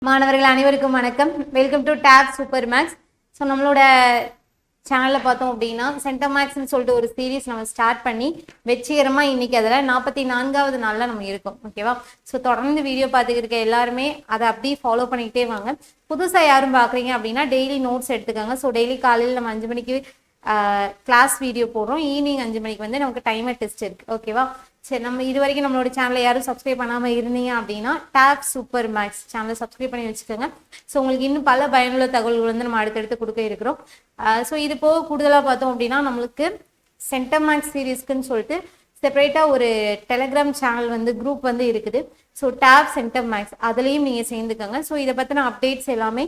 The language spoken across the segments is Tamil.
மாணவர்கள் அனைவருக்கும் வணக்கம். Welcome to tab super maths. So நம்மளோட சேனலில் பார்த்தோம் அப்படின்னா சென்டர் மேக்ஸ்ன்னு சொல்லிட்டு ஒரு சீரீஸ் நம்ம ஸ்டார்ட் பண்ணி வெற்றிகரமாக இன்னைக்கு அதில் 44வது நாளில் நம்ம இருக்கோம். ஓகேவா? ஸோ தொடர்ந்து வீடியோ பார்த்துக்கிட்டு இருக்க எல்லாருமே அதை அப்படியே ஃபாலோ பண்ணிக்கிட்டே வாங்க. புதுசாக யாரும் பார்க்குறீங்க அப்படின்னா டெய்லி நோட்ஸ் எடுத்துக்கோங்க. ஸோ டெய்லி காலையில் நம்ம 5 மணிக்கு கிளாஸ் வீடியோ போடுறோம். ஈவினிங் 5 மணிக்கு வந்து நமக்கு டைமர் டெஸ்ட் இருக்குது. ஓகேவா? சரி, நம்ம இது வரைக்கும் நம்மளோட சேனலை யாரும் சப்ஸ்கிரைப் பண்ணாமல் இருந்தீங்க அப்படின்னா டேப் சூப்பர் மேக்ஸ் சேனலை சப்ஸ்கிரைப் பண்ணி வச்சுக்கோங்க. ஸோ உங்களுக்கு இன்னும் பல பயனுள்ள தகவல்கள் வந்து நம்ம அடுத்தடுத்து கொடுக்க இருக்கிறோம். ஸோ இது போக கூடுதலாக பார்த்தோம் அப்படின்னா நம்மளுக்கு சென்டர் மேக்ஸ் சீரீஸ்க்குன்னு சொல்லிட்டு செப்பரேட்டாக ஒரு டெலிகிராம் சேனல் வந்து குரூப் வந்து இருக்குது. ஸோ டேப் சென்டர் மேக்ஸ் அதுலேயும் நீங்கள் சேர்ந்துக்கோங்க. ஸோ இதை பற்றின அப்டேட்ஸ் எல்லாமே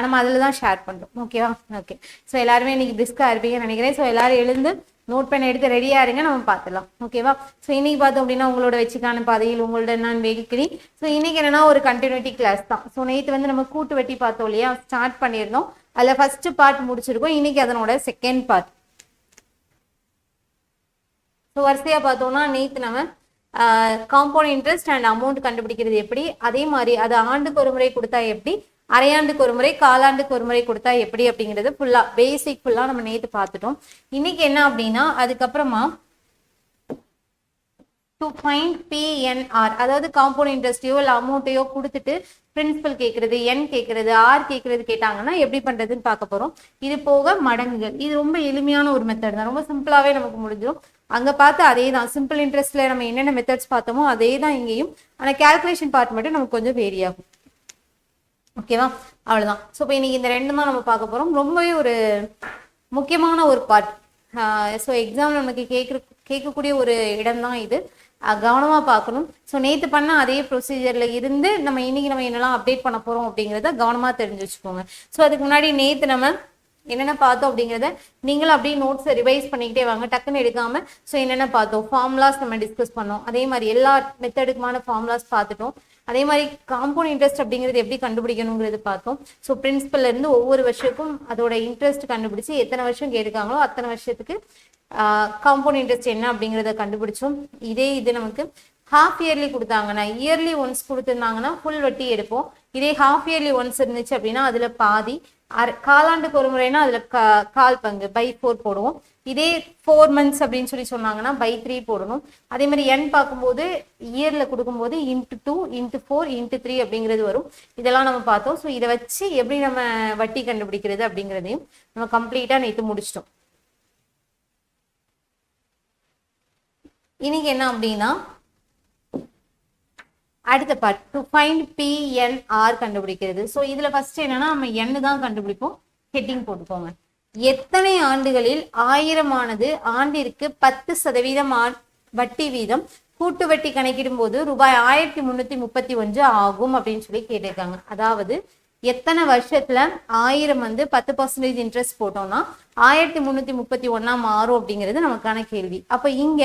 நம்ம அதில் தான் ஷேர் பண்ணுறோம். ஓகேவா? ஓகே. ஸோ எல்லாருமே இன்னைக்கு பிரிஸ்காக இருப்பீங்கன்னு நினைக்கிறேன். ஸோ எல்லாரும் எழுந்து நோட் பண்ண எடுத்து ரெடியாக இருங்க, நம்ம பார்த்துலாம். ஓகேவா? ஸோ இன்னைக்கு பார்த்தோம் அப்படின்னா உங்களோட வெற்றிக்கான பாதையில் உங்களோட நான் வெகிக்கிளி. ஸோ இன்னைக்கு என்னன்னா ஒரு கண்டினியூட்டி கிளாஸ் தான். ஸோ நேற்று வந்து நம்ம கூட்டு வெட்டி பார்த்தோம் இல்லையா, ஸ்டார்ட் பண்ணியிருந்தோம். அதில் ஃபர்ஸ்ட் பார்ட் முடிச்சிருக்கோம். இன்னைக்கு அதனோட செகண்ட் பார்ட். ஸோ வரிசையாக பார்த்தோம்னா நேற்று நம்ம காம்பவுண்ட் இன்ட்ரெஸ்ட் அண்ட் அமௌண்ட் கண்டுபிடிக்கிறது எப்படி, அதே மாதிரி அது ஆண்டுக்கு ஒரு முறை கொடுத்தா எப்படி, அரையாண்டுக்கு ஒரு முறை காலாண்டுக்கு ஒரு முறை கொடுத்தா எப்படி அப்படிங்கிறது ஃபுல்லா பேசிக் ஃபுல்லா நம்ம நேற்று பார்த்துட்டோம். இன்னைக்கு என்ன அப்படின்னா அதுக்கப்புறமா டு ஃபைண்ட் PNR, அதாவது காம்பவுண்ட் இன்ட்ரெஸ்டையோ இல்லை அமௌண்ட்டையோ கொடுத்துட்டு பிரின்சிபல் கேட்கறது, என் கேட்கறது, ஆர் கேட்கறது கேட்டாங்கன்னா எப்படி பண்றதுன்னு பார்க்க போறோம். இது போக மடங்குகள், இது ரொம்ப எளிமையான ஒரு மெத்தட் தான், ரொம்ப சிம்பிளாவே நமக்கு முடிஞ்சிடும். அங்க பார்த்து அதே தான் சிம்பிள் இன்ட்ரெஸ்ட்ல நம்ம என்னென்ன மெத்தட்ஸ் பார்த்தோமோ அதே தான் இங்கேயும். ஆனால் கேல்குலேஷன் பார்ட் மட்டும் நமக்கு கொஞ்சம் வேரி ஆகும். ஓகேவா? அவ்வளோதான். ஸோ இப்போ இன்னைக்கு இந்த ரெண்டு தான் நம்ம பார்க்க போகிறோம். ரொம்பவே ஒரு முக்கியமான ஒரு பார்ட். ஸோ எக்ஸாம் நமக்கு கேட்கக்கூடிய ஒரு இடம் தான் இது. கவனமாக பார்க்கணும். ஸோ நேற்று பண்ண அதே ப்ரொசீஜரில் இருந்து நம்ம இன்னைக்கு நம்ம என்னெல்லாம் அப்டேட் பண்ண போகிறோம் அப்படிங்கிறத கவனமாக தெரிஞ்சு வச்சுக்கோங்க. ஸோ அதுக்கு முன்னாடி நேற்று நம்ம என்னென்ன பார்த்தோம் அப்படிங்கிறத நீங்களும் அப்படியே நோட்ஸை ரிவைஸ் பண்ணிக்கிட்டே வாங்க, டக்குன்னு எடுக்காம. ஸோ என்னென்ன பார்த்தோம், ஃபார்முலாஸ் நம்ம டிஸ்கஸ் பண்ணோம். அதே மாதிரி எல்லா மெத்தடுக்குமான ஃபார்முலாஸ் பார்த்துட்டோம். அதே மாதிரி காம்பவுண்ட் இன்ட்ரெஸ்ட் அப்படிங்கிறது எப்படி கண்டுபிடிக்கணுங்கிறது பார்த்தோம். ஸோ பிரின்சிபல்ல இருந்து ஒவ்வொரு வருஷத்துக்கும் அதோட இன்ட்ரெஸ்ட் கண்டுபிடிச்சு எத்தனை வருஷம் கேட்காங்களோ அத்தனை வருஷத்துக்கு காம்பவுண்ட் இன்ட்ரெஸ்ட் என்ன அப்படிங்கிறத கண்டுபிடிச்சோம். இது நமக்கு ஹாஃப் இயர்லி கொடுத்தாங்கன்னா, இயர்லி ஒன்ஸ் கொடுத்துருந்தாங்கன்னா ஃபுல் வட்டி எடுப்போம். இதே ஹாஃப் இயர்லி ஒன்ஸ் இருந்துச்சு அப்படின்னா அதுல பாதி, காலாண்டுக்கு ஒரு முறைனா அதுல கால் பங்கு பை 4 போடுவோம். இதே 4 months அப்படின்னு சொன்னாங்கன்னா பை 3 போடணும். அதே மாதிரி என் பார்க்கும்போது இயர்ல கொடுக்கும்போது × 2 × 4 × 3 அப்படிங்கிறது வரும். இதெல்லாம் நம்ம பார்த்தோம். ஸோ இதை வச்சு எப்படி நம்ம வட்டி கண்டுபிடிக்கிறது அப்படிங்கிறதையும் நம்ம கம்ப்ளீட்டா நேற்று முடிச்சிட்டோம். இன்னைக்கு என்ன அப்படின்னா அடுத்த பார்ட் டு ஃபைண்ட் PNR கண்டுபிடிக்கிறது. ஸோ இதுல ஃபர்ஸ்ட் என்னன்னா நம்ம எண்ணு தான் கண்டுபிடிப்போம். ஹெட்டிங் போட்டுக்கோங்க. எத்தனை ஆண்டுகளில் 1000 ஆனது ஆண்டிற்கு 10% வட்டி வீதம் கூட்டு வட்டி கணக்கிடும் போது ரூபாய் 1331 ஆகும் அப்படின்னு சொல்லி கேட்டிருக்காங்க. அதாவது எத்தனை வருஷத்துல 1000 வந்து 10% இன்ட்ரெஸ்ட் போட்டோம்னா 1331 மாறும் அப்படிங்கிறது நமக்கான கேள்வி. அப்ப இங்க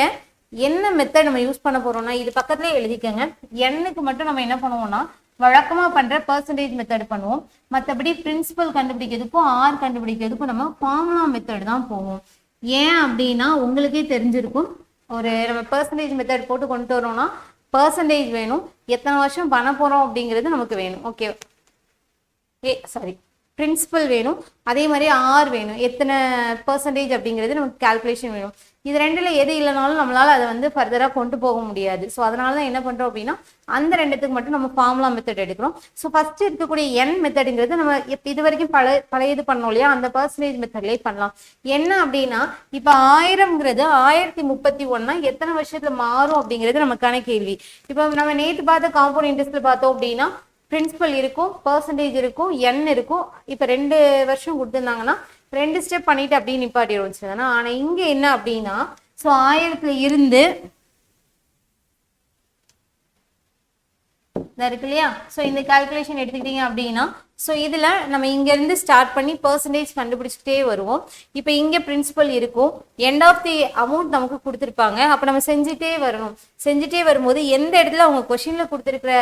என்ன மெத்தட் நம்ம யூஸ் பண்ண போறோம்னா இது பக்கத்துல எழுதிக்கங்க. எண்ணுக்கு மட்டும் நம்ம என்ன பண்ணுவோம்னா வழக்கமா பண்ற பெர்சன்டேஜ் மெத்தட் பண்ணுவோம். மற்றபடி பிரின்சிபல் கண்டுபிடிக்கிறதுக்கும் ஆர் கண்டுபிடிக்கிறதுக்கும் நம்ம ஃபார்முலா மெத்தட் தான் போவோம். ஏன் அப்படின்னா உங்களுக்கே தெரிஞ்சிருக்கும், ஒரு நம்ம பெர்சன்டேஜ் மெத்தட் போட்டு கொண்டு வரோம்னா பெர்சன்டேஜ் வேணும், எத்தனை வருஷம் பண்ண போறோம் அப்படிங்கிறது நமக்கு வேணும். ஓகே, பிரின்சிபல் வேணும், அதே மாதிரி ஆர் வேணும், எத்தனை பெர்சன்டேஜ் அப்படிங்கிறது நமக்கு கால்குலேஷன் வேணும். இது ரெண்டுல எது இல்லைனாலும் நம்மளால அதை வந்து ஃபர்தரா கொண்டு போக முடியாது. ஸோ அதனால தான் என்ன பண்றோம் அப்படின்னா அந்த ரெண்டுத்துக்கு மட்டும் நம்ம ஃபார்முலா மெத்தட் எடுக்கிறோம். ஸோ ஃபர்ஸ்ட் இருக்கக்கூடிய என் மெத்தடுங்கிறது நம்ம இது வரைக்கும் பழையது பண்ணோம் இல்லையா, அந்த பர்சன்டேஜ் மெத்தட்லேயே பண்ணலாம். என்ன அப்படின்னா இப்போ 1000ங்கிறது 1031 எத்தனை வருஷத்துல மாறும் அப்படிங்கிறது நமக்கான கேள்வி. இப்போ நம்ம நேற்று பார்த்த காம்பவுண்ட் இன்ட்ரெஸ்ட்ல பார்த்தோம் அப்படின்னா பிரின்சிபல் இருக்கும், பர்சன்டேஜ் இருக்கும், என் இருக்கும். இப்போ 2 வருஷம் கொடுத்துருந்தாங்கன்னா 2 ஸ்டெப் பண்ணிட்டு அப்படியே நிப்பாட்டிடுவோம். ஆனா இங்க என்ன அப்படின்னா ஸோ 1000த்துல இருந்து இருக்கு இல்லையா, ஸோ இந்த கால்குலேஷன் எடுத்துக்கிட்டீங்க அப்படின்னா ஸோ இதுல நம்ம இங்க இருந்து ஸ்டார்ட் பண்ணி பெர்சன்டேஜ் கண்டுபிடிச்சிட்டே வருவோம். இப்போ இங்க பிரின்சிபல் இருக்கும், எண்ட் ஆஃப் தி அமௌண்ட் நமக்கு கொடுத்துருப்பாங்க. அப்போ நம்ம செஞ்சுட்டே வரணும். செஞ்சுட்டே வரும்போது எந்த இடத்துல அவங்க கொஸ்டின்ல கொடுத்துருக்கிற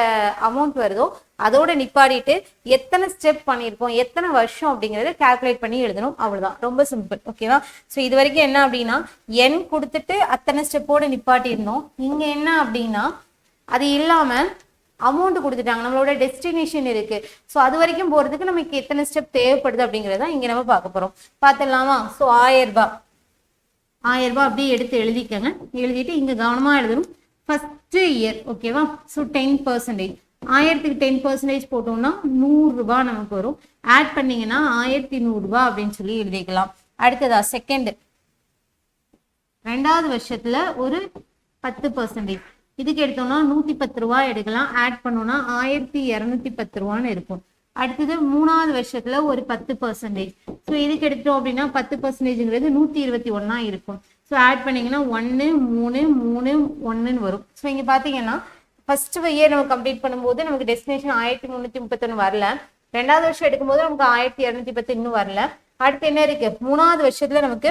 அமௌண்ட் வருதோ அதோட நிப்பாடிட்டு எத்தனை ஸ்டெப் பண்ணியிருக்கோம், எத்தனை வருஷம் அப்படிங்கிறத கால்குலேட் பண்ணி எழுதணும். அவ்வளவுதான், ரொம்ப சிம்பிள். ஓகேவா? ஸோ இது வரைக்கும் என்ன அப்படின்னா என் கொடுத்துட்டு அத்தனை ஸ்டெப்போட நிப்பாட்டி இருந்தோம். இங்க என்ன அப்படின்னா அது இல்லாம அமௌண்ட் கொடுத்துட்டாங்க, நம்மளோட டெஸ்டினேஷன் இருக்கு. ஸோ அது வரைக்கும் போறதுக்கு நமக்கு எத்தனை ஸ்டெப் தேவைப்படுது அப்படிங்கிறத இங்க நம்ம பார்க்க போறோம். பார்த்துடலாமா? ஸோ 1000 ரூபாய் அப்படியே எடுத்து எழுதிக்கங்க. எழுதிட்டு இங்க கவனமா எழுதணும். ஃபர்ஸ்ட் இயர் ஓகேவா? ஸோ 10%, 1000க்கு 10% போட்டோம்னா 100 ரூபாய் நமக்கு வரும். ஆட் பண்ணீங்கன்னா 1100 ரூபாய் அப்படின்னு சொல்லி எழுதிக்கலாம். அடுத்ததா செகண்ட், 2வது வருஷத்துல ஒரு 10%, இதுக்கு எடுத்தோம்னா 110 ரூபாய் எடுக்கலாம். ஆட் பண்ணோம்னா 1210 ரூபான்னு இருக்கும். அடுத்தது 3வது வருஷத்துல ஒரு 10%, ஸோ இதுக்கு எடுத்தோம் அப்படின்னா 10%ங்கிறது 121 இருக்கும். ஸோ ஆட் பண்ணீங்கன்னா 1 3 3 1ன்னு வரும். ஸோ இங்க பாத்தீங்கன்னா ஃபர்ஸ்ட் இயர் நம்ம கம்ப்ளீட் பண்ணும்போது நமக்கு டெஸ்டினேஷன் 1331 வரல. 2வது வருஷம் எடுக்கும்போது நமக்கு 1210 இன்னும் வரல. அடுத்து என்ன இருக்கு? 3வது வருஷத்துல நமக்கு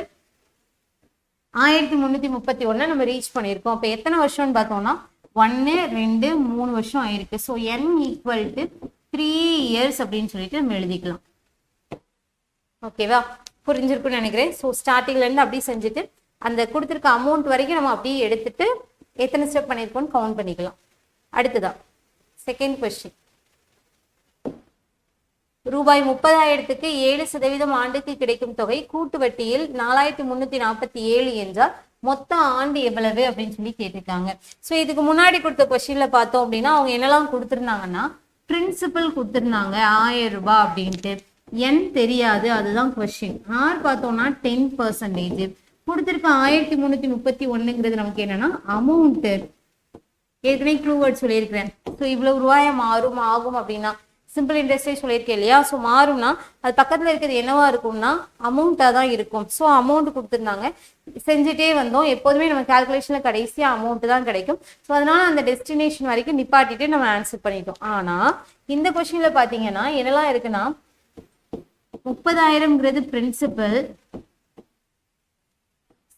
1331 நம்ம ரீச் பண்ணியிருக்கோம். அப்ப எத்தனை வருஷம்னு பார்த்தோம்னா 1 2 3 வருஷம் ஆயிருக்கு. ஸோ n = 3 years அப்படின்னு சொல்லிட்டு நம்ம எழுதிக்கலாம். ஓகேவா? புரிஞ்சிருக்குன்னு நினைக்கிறேன். ஸோ ஸ்டார்டிங்ல இருந்து அப்படியே செஞ்சுட்டு அந்த கொடுத்துருக்க அமௌண்ட் வரைக்கும் நம்ம அப்படியே எடுத்துட்டு எத்தனை ஸ்டெப் பண்ணியிருக்கோம்னு கவுண்ட் பண்ணிக்கலாம். அடுத்ததான் செகண்ட் கொஸ்டின். ரூபாய் 30,000க்கு 7% ஆண்டுக்கு கிடைக்கும் தொகை கூட்டு வட்டியில் 4347 என்றால் மொத்த ஆண்டு எவ்வளவு அப்படின்னு சொல்லி கேட்டிருக்காங்க. ஸோ இதுக்கு முன்னாடி கொடுத்த கொஸ்டின்ல பார்த்தோம் அப்படின்னா அவங்க என்னெல்லாம் கொடுத்துருந்தாங்கன்னா பிரின்சிபல் கொடுத்துருந்தாங்க 1000 ரூபாய் அப்படின்ட்டு. என் தெரியாது, அதுதான் கொஸ்டின். ஆர் பார்த்தோம்னா 10% கொடுத்துருக்க 1331ங்கிறது நமக்கு என்னன்னா அமௌண்ட். ஏற்கனவே ட்ரூ வேர்ட் சொல்லியிருக்கிறேன். ஸோ இவ்வளவு ரூபாயா மாறும் ஆகும் அப்படின்னா சிம்பிள் இன்ட்ரெஸ்டே சொல்லியிருக்கேன் இல்லையா? ஸோ மாறும்னா அது பக்கத்துல இருக்கிறது என்னவா இருக்கும்னா அமௌண்டா தான் இருக்கும். ஸோ அமௌண்ட் கொடுத்துருந்தாங்க, செஞ்சுட்டே வந்தோம். எப்போதுமே நம்ம கால்குலேஷன்ல கடைசியா அமௌண்ட் தான் கிடைக்கும். ஸோ அதனால அந்த டெஸ்டினேஷன் வரைக்கும் நிப்பாட்டிட்டு நம்ம ஆன்சர் பண்ணிட்டோம். ஆனா இந்த கொஸ்டின்ல பாத்தீங்கன்னா என்னெல்லாம் இருக்குன்னா 30,000ங்கிறது பிரின்சிபல்,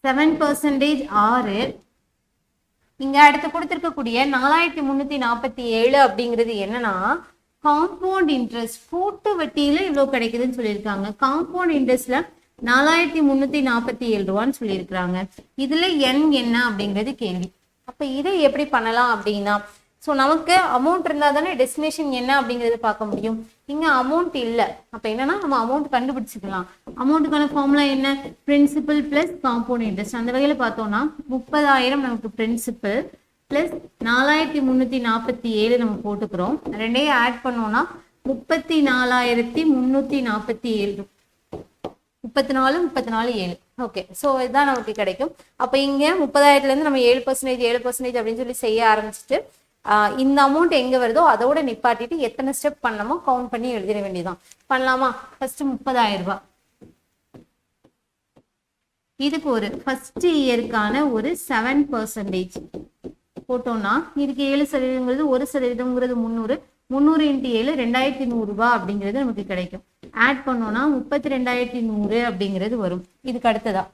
7% 6, இங்க அடுத்து கொடுத்திருக்கக்கூடிய 4347 அப்படிங்கிறது என்னன்னா காம்பவுண்ட் இன்ட்ரெஸ்ட். கூட்டு வட்டியில இவ்வளவு கிடைக்குதுன்னு சொல்லியிருக்காங்க. காம்பவுண்ட் இன்ட்ரெஸ்ட்ல 4347 ரூபான்னு சொல்லியிருக்கிறாங்க. இதுல என் என்ன அப்படிங்கிறது கேள்வி. அப்ப இதை எப்படி பண்ணலாம் அப்படின்னா ஸோ நமக்கு அமௌண்ட் இருந்தா தானே டெஸ்டினேஷன் என்ன அப்படிங்கறத பார்க்க முடியும். இங்க அமௌண்ட் இல்லை. அப்ப என்னன்னா நம்ம அமௌண்ட் கண்டுபிடிச்சிக்கலாம். அமௌண்ட்டுக்கான ஃபார்முலா என்ன? Principal plus compound interest. அந்த வகையில பார்த்தோம்னா 30,000 நமக்கு பிரின்சிபல் பிளஸ் 4347 நம்ம போட்டுக்கிறோம். ரெண்டையும் ஆட் பண்ணோம்னா 34,347, 34 34 7. ஓகே, ஸோ இதுதான் நமக்கு கிடைக்கும். அப்போ இங்க 30,000ல இருந்து நம்ம 7% அப்படின்னு சொல்லி செய்ய ஆரம்பிச்சுட்டு இந்த அமௌண்ட் எங்க வருதோ அதோட நிப்பாட்டிட்டு எத்தனை ஸ்டெப் பண்ணணுமோ கவுண்ட் பண்ணி எழுதிட வேண்டியதான். பண்ணலாமா? ஃபர்ஸ்ட் 30,000 ரூபாய், இதுக்கு ஒரு ஃபர்ஸ்ட் இயருக்கான ஒரு 7% போட்டோம்னா இதுக்கு 7%ங்கிறது 1%ங்கிறது 300 300 × 7 2100 ரூபாய் அப்படிங்கிறது நமக்கு கிடைக்கும். ஆட் பண்ணோம்னா 32,100 அப்படிங்கிறது வரும். இதுக்கு அடுத்ததா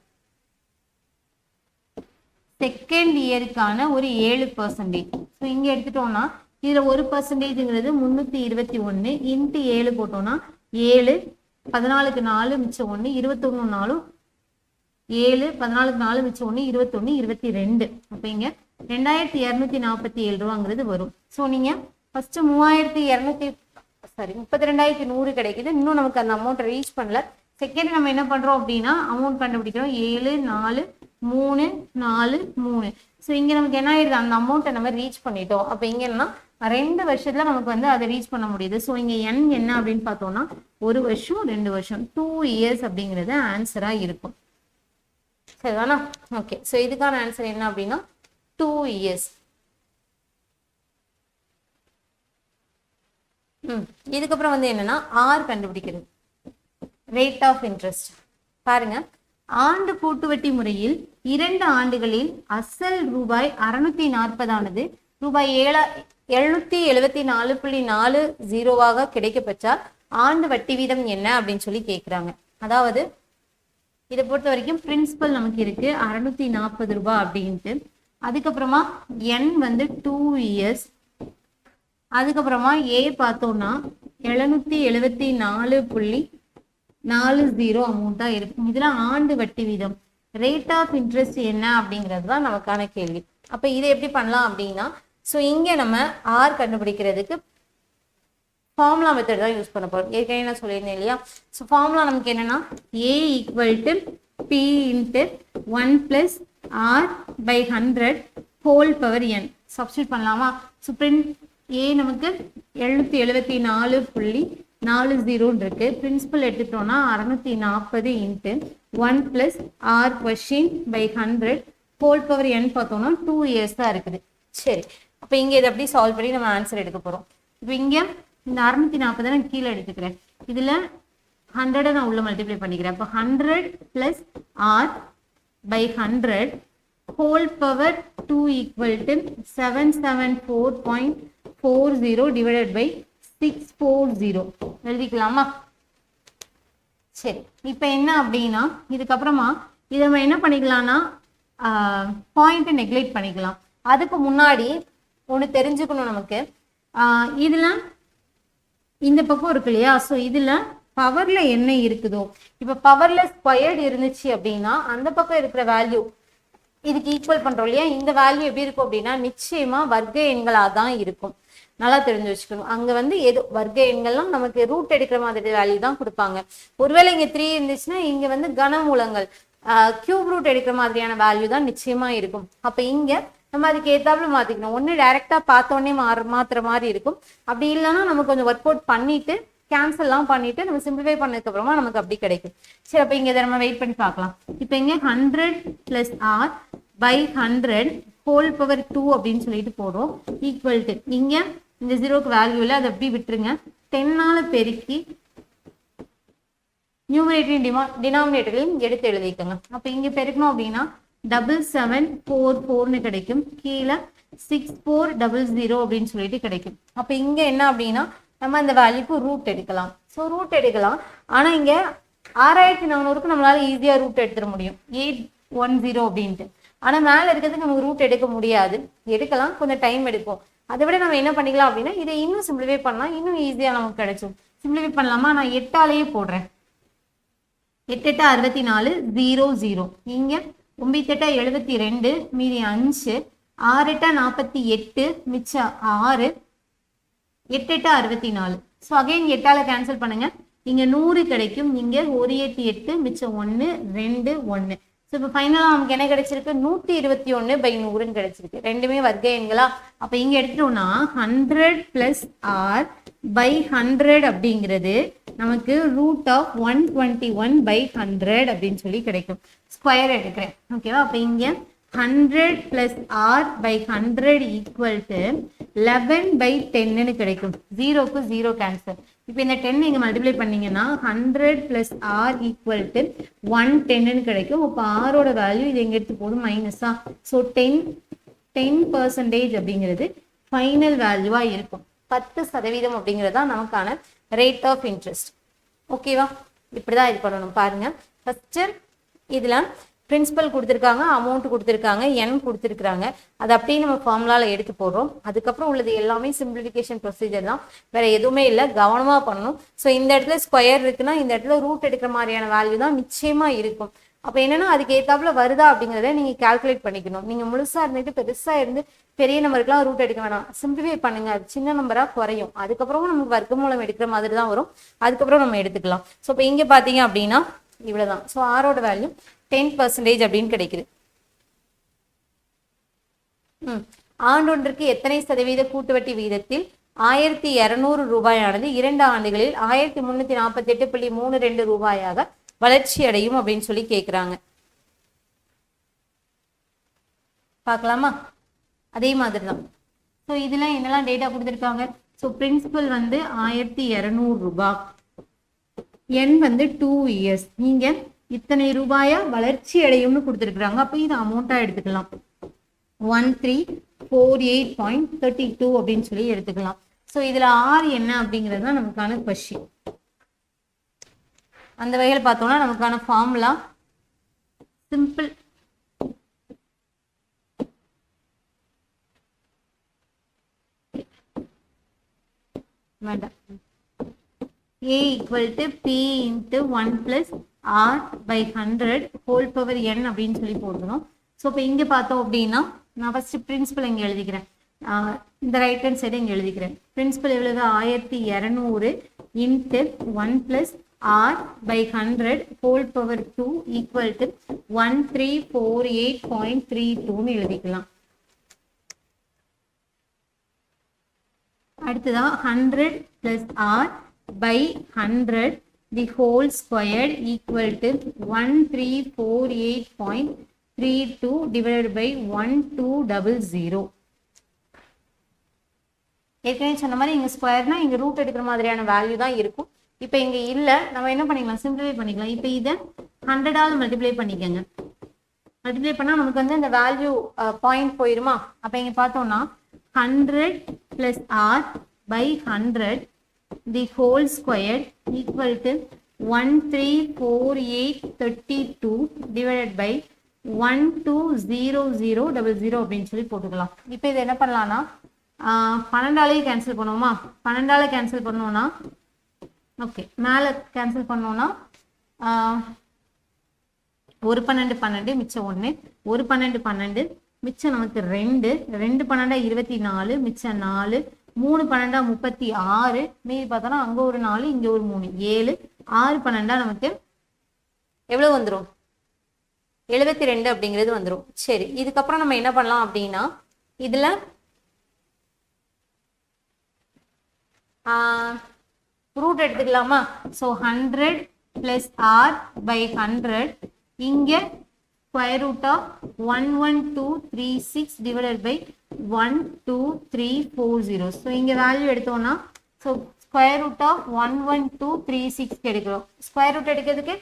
செகண்ட் இயருக்கான ஒரு 7%. ஸோ இங்க எடுத்துட்டோம்னா இதுல 1%ங்கிறது 321 × 7 போட்டோம்னா 7 14க்கு 4 மிச்சம் 1 21 4 7 14க்கு 4 மிச்சம் 1 21 22. அப்ப இங்க 2247 ரூபாங்கிறது வரும். ஸோ நீங்க ஃபர்ஸ்ட் 32,100 கிடைக்குது. இன்னும் நமக்கு அந்த அமௌண்ட் ரீச் பண்ணல. செகண்ட் நம்ம என்ன பண்றோம் அப்படின்னா அமௌண்ட் கண்டுபிடிக்கிறோம். 7 4 3 4 3. ஸோ இங்க நமக்கு என்ன ஆயிடுது? அந்த அமௌண்ட்டை நம்ம ரீச் பண்ணிட்டோம். அப்ப இங்க என்னன்னா 2 வருஷத்துல நமக்கு வந்து அதை ரீச் பண்ண முடியுது. ஸோ இங்க n என்ன அப்படின்னு பார்த்தோம்னா 1 வருஷம் 2 வருஷம் 2 years அப்படிங்கிறது ஆன்சரா இருக்கும். சரிதானா? ஓகே, ஸோ இதுக்கான ஆன்சர் என்ன அப்படின்னா 2 years. இதுக்கப்புறம் வந்து என்னன்னா ஆர் கண்டுபிடிக்கிறது, ரேட் ஆஃப் இன்ட்ரெஸ்ட். பாருங்க, ஆண்டு கூட்டு வட்டி முறையில் 2 ஆண்டுகளில் அசல் ரூபாய் 640 ஆனது ரூபாய் 774.40 கிடைக்கப்பெற்றால் ஆண்டு வட்டி வீதம் என்ன அப்படின்னு சொல்லி கேட்கிறாங்க. அதாவது இதை பொறுத்த வரைக்கும் பிரின்சிபல் நமக்கு இருக்கு 640 ரூபாய் அப்படின்ட்டு. அதுக்கப்புறமா என் வந்து 2 years. அதுக்கப்புறமா ஏ பார்த்தோம்னா 774.40 அமௌண்டா இருக்கும். இதுல ஆண்டு வட்டி வீதம் ரேட் ஆஃப் இன்ட்ரெஸ்ட் என்ன அப்படிங்கிறது தான் நமக்கான கேள்வி. அப்ப இதை எப்படி பண்ணலாம் அப்படின்னா ஸோ இங்கே நம்ம ஆர் கண்டுபிடிக்கிறதுக்கு ஃபார்முலா மெத்தட் தான் யூஸ் பண்ண போகிறோம். ஏற்கனவே நான் சொல்லியிருந்தேன் இல்லையா? ஸோ ஃபார்முலா நமக்கு என்னன்னா A equal to P into 1 + r/100 whole power n. Substitute பண்ணலாமா? ஸோ பிரிண்ட் ஏ நமக்கு 774.40 இருக்கு. பிரின்சிபல் எடுத்துட்டோம்னா 640 into 1 + r/100 whole power n பார்த்தோம்னா 2 years தான் இருக்குது. சரி, அப்போ இங்கே இதை அப்படி சால்வ் பண்ணி நம்ம ஆன்சர் எடுக்க போகிறோம். இப்போ இங்கே இந்த 640 நான் கீழே எடுத்துக்கிறேன். இதில் 100 நான் உள்ள மல்டிப்ளை பண்ணிக்கிறேன். அப்போ 100 + r/100 whole power 2 equal to 774.40 divided by 640 எழுதிக்கலாமா? சரி, இப்போ என்ன அப்படின்னா இதுக்கப்புறமா இதை நம்ம என்ன பண்ணிக்கலாம்னா பாயிண்ட்டை நெக்லெக்ட் பண்ணிக்கலாம். அதுக்கு முன்னாடி ஒன்று தெரிஞ்சுக்கணும் நமக்கு. இதில் இந்த பக்கம் இருக்கு இல்லையா? ஸோ இதில் பவர்ல என்ன இருக்குதோ, இப்போ பவர்ல ஸ்கொயர்டு இருந்துச்சு அப்படின்னா அந்த பக்கம் இருக்கிற வேல்யூ இதுக்கு ஈக்குவல் பண்றோம் இல்லையா? இந்த வேல்யூ எப்படி இருக்கும் அப்படின்னா நிச்சயமா வர்க்க எண்களாக தான் இருக்கும். நல்லா தெரிஞ்சு வச்சுக்கணும். அங்க வந்து ஏதோ வர்க்க எண்கள்லாம் நமக்கு ரூட் எடுக்கிற மாதிரி வேல்யூ தான் கொடுப்பாங்க. ஒருவேளை இங்க 3 இருந்துச்சுன்னா இங்க வந்து கனமூலங்கள் கியூப் ரூட் எடுக்கிற மாதிரியான வேல்யூ தான் நிச்சயமா இருக்கும். அப்ப இங்க நம்ம அதுக்கு ஏத்தாப்புல மாத்திக்கணும். ஒண்ணு டைரக்டா பார்த்தோன்னே மாத்துற மாதிரி இருக்கும். அப்படி இல்லைன்னா நம்ம கொஞ்சம் ஒர்க் அவுட் பண்ணிட்டு கேன்சல்லாம் பண்ணிட்டு நம்ம சிம்பிளிஃபை பண்ணதுக்கு அப்புறமா நமக்கு அப்படி கிடைக்கும். சரி, அப்ப இங்க நம்ம வெயிட் பண்ணி பார்க்கலாம். இப்போ இங்க 100 + r/100 ஹோல் பவர் 2 அப்படின்னு சொல்லிட்டு போடுறோம். ஈக்குவல் டு இங்க இந்த 0க்கு வேல்யூ இல்லை, அதை அப்படி விட்டுருங்க. 10ஆல பெருக்கி நியூமரேட்டரையும் டினாமினேட்டரையும் எடுத்து எழுதிக்கோங்க. அப்ப இங்க பெருக்கணும் அப்படின்னா 7744 கிடைக்கும். கீழே 6400 அப்படின்னு சொல்லிட்டு கிடைக்கும். அப்ப இங்க என்ன அப்படின்னா நம்ம அந்த வேல்யூக்கு ரூட் எடுக்கலாம். ஸோ ரூட் எடுக்கலாம். ஆனா இங்க 6400க்கு நம்மளால ஈஸியா ரூட் எடுத்துட முடியும் 810 அப்படின்ட்டு. ஆனா மேல இருக்கிறதுக்கு நமக்கு ரூட் எடுக்க முடியாது. எடுக்கலாம், கொஞ்சம் டைம் எடுக்கும். அதை விட நம்ம என்ன பண்ணிக்கலாம் அப்படின்னா இதை இன்னும் சிம்பிளிஃபை பண்ணலாம், இன்னும் ஈஸியா நமக்கு கிடைக்கும். சிம்பிளிஃபை பண்ணலாமா? நான் 8ஆலேயே போடுறேன். 8 8 64 0 0. இங்க 9 8 72 மீதி 5 6 8 48 மிச்சம் 6 8 8 64. ஸோ அகைன் 8ஆல கேன்சல் பண்ணுங்க. இங்க 100 கிடைக்கும். இங்க 1 8 8 மிச்சம் 1 2 1. ஸோ இப்போ ஃபைனலாக நமக்கு என்ன கிடைச்சிருக்கு? 121/100 கிடைச்சிருக்கு. ரெண்டுமே வர்க்க எண்களா? அப்போ இங்க எடுத்துட்டோம்னா 100 + r/100 அப்படிங்கிறது நமக்கு √121/100 அப்படின்னு சொல்லி கிடைக்கும். ஸ்கொயர் எடுக்கிறேன், ஓகேவா? அப்போ இங்க 100 + r/100 ஈக்குவல் டு 11/10 கிடைக்கும். 0க்கு 0 கேன்சல். இப்போ இந்த 10 நீங்க மல்டிப்ளை பண்ணீங்கன்னா 100 + r ஈக்குவல் டு 110 கிடைக்கும். அப்போ ஆரோட வேல்யூ இது எங்க எடுத்து போதும் மைனஸா. ஸோ 10% அப்படிங்கிறது ஃபைனல் வேல்யூவா இருக்கும். 10% அப்படிங்கிறது தான் நமக்கான ரேட் ஆஃப் இன்ட்ரெஸ்ட். ஓகேவா? இப்படிதான் இது பண்ணணும். பாருங்க, ஃபர்ஸ்ட் இதுல பிரின்சிபல் கொடுத்துருக்காங்க, அமௌண்ட் கொடுத்துருக்காங்க, என் கொடுத்துருக்காங்க. அது அப்படியே நம்ம ஃபார்முலால எடுத்து போடுறோம். அதுக்கப்புறம் உள்ளது எல்லாமே சிம்பிளிஃபிகேஷன் ப்ரொசீஜர் தான், வேற எதுவுமே இல்லை. கவனமா பண்ணணும். ஸோ இந்த இடத்துல ஸ்கொயர் இருக்குன்னா இந்த இடத்துல ரூட் எடுக்கிற மாதிரியான வேல்யூ தான் நிச்சயமா இருக்கும். அப்போ என்னன்னா அதுக்கு ஏத்தாப்புல வருதா அப்படிங்கிறத நீங்க கால்குலேட் பண்ணிக்கணும். நீங்க முழுசா இருந்துட்டு பெருசா இருந்து பெரிய நம்பருக்குலாம் ரூட் எடுக்க வேணாம். சிம்பிளிஃபை பண்ணுங்க, அது சின்ன நம்பரா குறையும். அதுக்கப்புறமும் நமக்கு வர்க்க மூலம் எடுக்கிற மாதிரி தான் வரும். அதுக்கப்புறம் நம்ம எடுத்துக்கலாம். ஸோ இப்போ இங்க பாத்தீங்க அப்படின்னா இவ்வளவுதான். ஸோ ஆரோட வேல்யூ 10% அப்படின்னு கிடைக்குது. ஆண்டொன்றுக்கு எத்தனை சதவீத கூட்டுவட்டி வீதத்தில் 1200 ரூபாயானது 2 ஆண்டுகளில் 1348.32 ரூபாயாக வளர்ச்சி அடையும் அப்படின்னு சொல்லி கேட்குறாங்க. பார்க்கலாமா? அதே மாதிரி தான். ஸோ இதெல்லாம் என்னெல்லாம் டேட்டா கொடுத்துருக்காங்க? ஸோ பிரின்சிபல் வந்து 1200 ரூபாய், என் வந்து 2 years, நீங்க இத்தனை ரூபாயா வளர்ச்சி அடையும்னு கொடுத்துருக்குறாங்க. அப்போ இது அமௌண்ட்டா எடுத்துக்கலாம். 1348.32 அப்படின்னு சொல்லி எடுத்துக்கலாம். ஸோ இதுல ஆர் என்ன அப்படிங்கிறது தான் நமக்கான கொஸ்டின். அந்த வகையில் பார்த்தோம்னா நமக்கான ஃபார்முலா சிம்பிள். வேண்டாம். A equal to P into 1 plus r/100 whole power n அப்படின்னு சொல்லி போடணும். ஸோ இப்போ இங்கே பார்த்தோம் அப்படின்னா நான் ஃபர்ஸ்ட் பிரின்சிபல் இங்கே எழுதிக்கிறேன். இந்த ரைட் ஹேண்ட் சைடு இங்கே எழுதிக்கிறேன். பிரின்சிபல் எவ்வளவு 1200 into 1 + r by 100 whole power 2 equal to 1348.32 எழுதிக்கலாம். அடுத்ததான் 100 + r by 100 the whole squared equal to 1348.32 divided by 1200. ஏற்கனவே சொன்ன மாதிரி இங்கே ஸ்கொயர்னா இங்கே ரூட் எடுக்கிற மாதிரியான வேல்யூ தான் இருக்கும். இப்போ இங்கே இல்லை, நம்ம என்ன பண்ணிக்கலாம், சிம்பிளிஃபை பண்ணிக்கலாம். இப்போ இதை 100ஆல் மல்டிப்ளை பண்ணிக்கோங்க. மல்டிப்ளை பண்ணால் நமக்கு வந்து இந்த வேல்யூ பாயிண்ட் போயிடுமா? அப்போ இங்கே பார்த்தோம்னா 100 + r by 100 the whole squared equal to 134832 divided by 120000 அப்படின்னு சொல்லி போட்டுக்கலாம். இப்போ இதை என்ன பண்ணலாம்னா 12ஆலேயே கேன்சல் பண்ணுவோமா? 12ஆல கேன்சல் பண்ணோம்னா ஓகே, மேலே கேன்சல் பண்ணோம்னா 1 12 12 மிச்சம் 1, 1 12 12 மிச்சம் நமக்கு 2, 2 12 24 மிச்சம் 4, 3 12 36, மீதி பார்த்தோன்னா அங்கே ஒரு 4 இங்கே ஒரு 3 7, 6 12 நமக்கு எவ்வளோ வந்துடும்? 72 அப்படிங்கிறது வந்துடும். சரி, இதுக்கப்புறம் நம்ம என்ன பண்ணலாம் அப்படின்னா இதில் ரூட் எடுத்துக்கலாமா? ஸோ 100 + r by 100 இங்கே square root of 11236 divided by 12340. So இங்கே வேல்யூ எடுத்தோம்னா ஸோ ஸ்கொயர் ரூட் ஆஃப் 11236 எடுக்கிறோம். ஸ்கொயர் ரூட் எடுக்கிறதுக்கு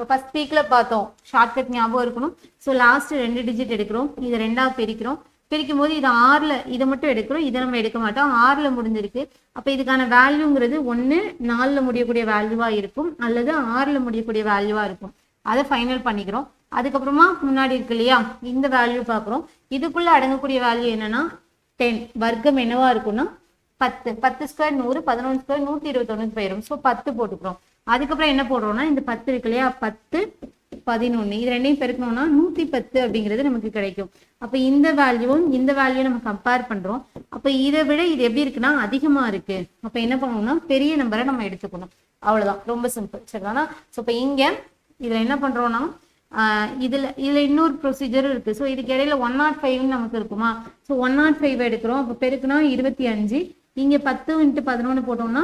ஃபர்ஸ்ட் வீக்கில் பார்த்தோம், ஷார்ட்கட் ஞாபகம் இருக்கணும். ஸோ லாஸ்ட் 2 டிஜிட் எடுக்கிறோம், இதை 2ஆக பிரிக்கிறோம். பிரிக்கும் போது இது 6ல் இதை மட்டும் எடுக்கிறோம், இதை நம்ம எடுக்க மாட்டோம். 6ல் முடிஞ்சிருக்கு. அப்போ இதுக்கான வேல்யூங்கிறது 1 4ல் முடியக்கூடிய வேல்யூவாக இருக்கும், அல்லது 6ல் முடியக்கூடிய வேல்யூவாக இருக்கும். அதை ஃபைனல் பண்ணிக்கிறோம். அதுக்கப்புறமா முன்னாடி இருக்கு இல்லையா, இந்த வேல்யூ பார்க்குறோம். இதுக்குள்ளே அடங்கக்கூடிய வேல்யூ என்னன்னா 10. வர்க்கம் என்னவா இருக்குன்னா 10. 10 ஸ்கொயர் 100, 11 ஸ்கொயர் 121 போயிடும். ஸோ 10 போட்டுக்கிறோம். அதுக்கப்புறம் என்ன போடுறோம்னா இந்த 10 இருக்கு இல்லையா, 10 11 இது ரெண்டையும் பெருக்கணும்னா 110 அப்படிங்கிறது நமக்கு கிடைக்கும். அப்போ இந்த வேல்யூவும் இந்த வேல்யூ நம்ம கம்பேர் பண்றோம். அப்போ இதை விட இது எப்படி இருக்குன்னா அதிகமா இருக்கு. அப்போ என்ன பண்ணணும்னா பெரிய நம்பரை நம்ம எடுத்துக்கணும். அவ்வளவுதான், ரொம்ப சிம்பிள். சரிதானா? ஸோ இப்போ இங்க இதுல என்ன பண்றோம்னா இதுல இன்னொரு ப்ரொசீஜரும் இருக்கு. ஸோ இதுக்கு இடையில 105 நமக்கு இருக்குமா? ஸோ 105 எடுக்கிறோம். அப்போ பெருக்குனா 25, இங்க 10 × 11 போட்டோம்னா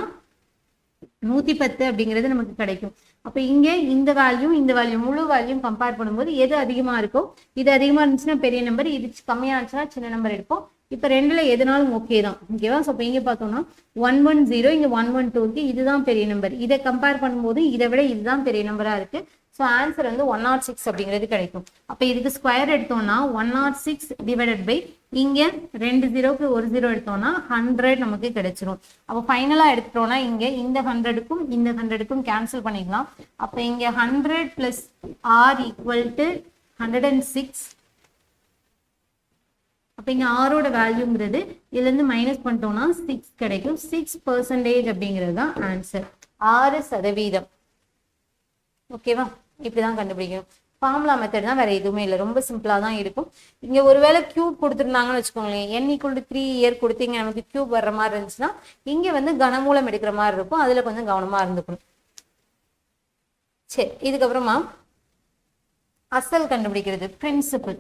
110 அப்படிங்கிறது நமக்கு கிடைக்கும். அப்போ இங்கே இந்த வேல்யூ இந்த வேல்யூ முழு வேல்யூ கம்பேர் பண்ணும்போது எது அதிகமாக இருக்கோ, இது அதிகமாக இருந்துச்சுன்னா பெரிய நம்பர், இது கம்மியாக இருந்துச்சுன்னா சின்ன நம்பர் எடுப்போம். இப்போ 2ல் எதுனாலும் ஓகே தான். ஓகேவா? ஸோ இப்போ இங்கே பார்த்தோம்னா 110, இங்கே 112 இருக்கு, இதுதான் பெரிய நம்பர். இதை கம்பேர் பண்ணும்போது இதை விட இதுதான் பெரிய நம்பராக இருக்கு. ஸோ ஆன்சர் வந்து 106 அப்படிங்கிறது கிடைக்கும். அப்போ இதுக்கு ஸ்கொயர் எடுத்தோம்னா 106 டிவைடட் பை இங்கே 2 0க்கு 1 0 எடுத்தோம்னா 100 நமக்கு கிடைச்சிரும். அப்போ ஃபைனலாக எடுத்துட்டோம்னா இங்கே இந்த 100க்கும் இந்த 100க்கும் கேன்சல் பண்ணிக்கலாம். அப்போ இங்கே 100 + r = 106. அப்போ இங்கே ஆரோட வேல்யூங்கிறது இதுலேருந்து மைனஸ் பண்ணிட்டோம்னா 6 கிடைக்கும். 6% அப்படிங்கிறது தான் ஆன்சர், 6%. ஓகேவா? இப்படிதான் கண்டுபிடிக்கணும். ஃபார்முலா மெத்தட் தான், வேற எதுவுமே இல்லை, ரொம்ப சிம்பிளா தான் இருக்கும். இங்க ஒருவேளை கியூப் கொடுத்துருந்தாங்கன்னு வச்சுக்கோங்களேன், n = 3 இயர் கொடுத்து இங்க நமக்கு கியூப் வர்ற மாதிரி இருந்துச்சுன்னா இங்க வந்து கனமூலம் எடுக்கிற மாதிரி இருக்கும். அதுல கொஞ்சம் கவனமா இருந்துக்கணும். சரி, இதுக்கப்புறமா அசல் கண்டுபிடிக்கிறது, பிரின்சிபல்.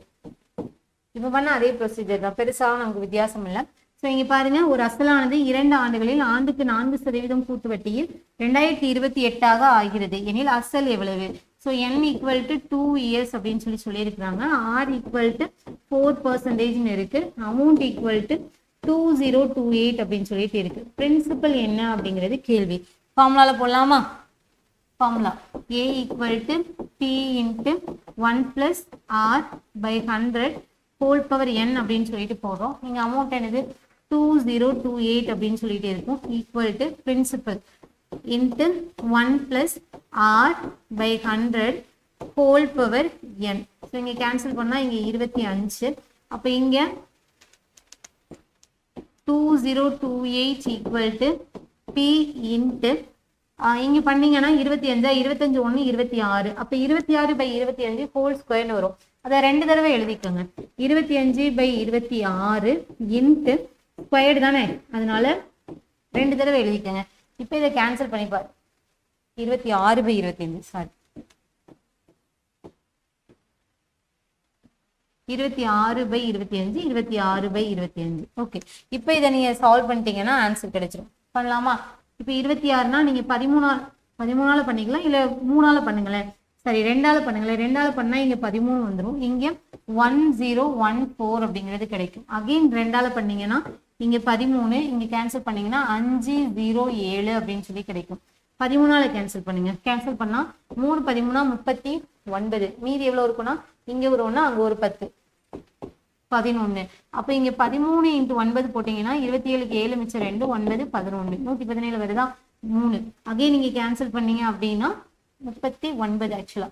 இப்ப பண்ண அதே ப்ரொசீஜர் தான், பெருசா நமக்கு வித்தியாசம் இல்லை. ஸோ இங்க பாருங்க, ஒரு அசலானது 2 ஆண்டுகளில் ஆண்டுக்கு 4% கூட்டு வட்டியில் 2028 ஆகிறது எனில் அசல் எவ்வளவு? ஸோ n = 2 இயர்ஸ் அப்படின்னு சொல்லியிருக்கிறாங்க. r = 4% இருக்கு. அமௌண்ட் = 2028 அப்படின்னு சொல்லிட்டு இருக்கு. பிரின்சிபல் என்ன அப்படிங்கிறது கேள்வி. ஃபார்முலால போடலாமா? Formula a = p × 1 + r by 100 whole power n அப்படின்னு சொல்லிட்டு போடுறோம். நீங்க அமௌண்ட் என்னது 2028 அப்படின்னு சொல்லிட்டு இருக்கும். Equal to principal into 1 + r by 100 whole power n. So இங்கே கேன்சல் பண்ணால் இங்கே 25. அப்போ இங்கே 2028 ஈக்குவல் டு p இன்ட்டு இங்கே பண்ணீங்கன்னா 25 25 1 26. அப்போ 26/25 ஹோல் ஸ்கொயர்னு வரும். அதை 2 தடவை எழுதிக்கோங்க. 25/26 இன்ட்டு ஸ்கொயர்டு தானே, அதனால 2 தடவை எழுதிக்கங்க. இப்போ இதை கேன்சல் பண்ணி பாரு. 26/25 சாரி 26/25 26/25. ஓகே, இப்போ இதை நீங்க சால்வ் பண்ணிட்டீங்கன்னா ஆன்சர் கிடைச்சிடும். பண்ணலாமா? இப்போ 26னா நீங்க 13ஆல பண்ணிக்கலாம், இல்ல 3ஆல பண்ணுங்களேன். சரி 2ஆல பண்ணுங்களேன். 2ஆல பண்ணா இங்க 13 வந்துடும், இங்க 1014 அப்படிங்கிறது கிடைக்கும். அகைன் 2ஆல பண்ணீங்கன்னா இங்க 13, இங்க கேன்சல் பண்ணீங்கன்னா 507 அப்படின்னு சொல்லி கிடைக்கும். 13ஆல கேன்சல் பண்ணுங்க. கேன்சல் பண்ணா 3 13 39, மீதி எவ்வளவு இருக்குன்னா இங்க ஒரு 1 அங்க ஒரு 10 11. அப்ப இங்க 13 × 9 போட்டீங்கன்னா 27க்கு 7 மிச்சம் 2 9 11 117 வருதா 3. அகைன் நீங்க கேன்சல் பண்ணீங்க அப்படின்னா 39 ஆக்சுவலா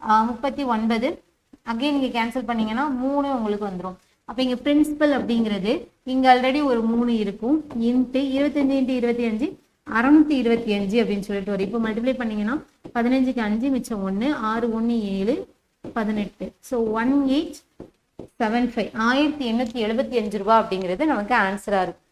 39. அகைன் நீங்க கேன்சல் பண்ணீங்கன்னா 3 உங்களுக்கு வந்துடும். அப்ப இங்க பிரின்சிபல் அப்படிங்கிறது இங்க ஆல்ரெடி ஒரு 3 இருக்கும், இன்ட்டு 25 × 25 625 அப்படின்னு சொல்லிட்டு வரும். இப்போ மல்டிப்ளை பண்ணீங்கன்னா 15க்கு 5 மிச்சம் 1 6 1 7 18. ஸோ 1875 1875 ரூபாய் அப்படிங்கிறது நமக்கு ஆன்சரா இருக்கு.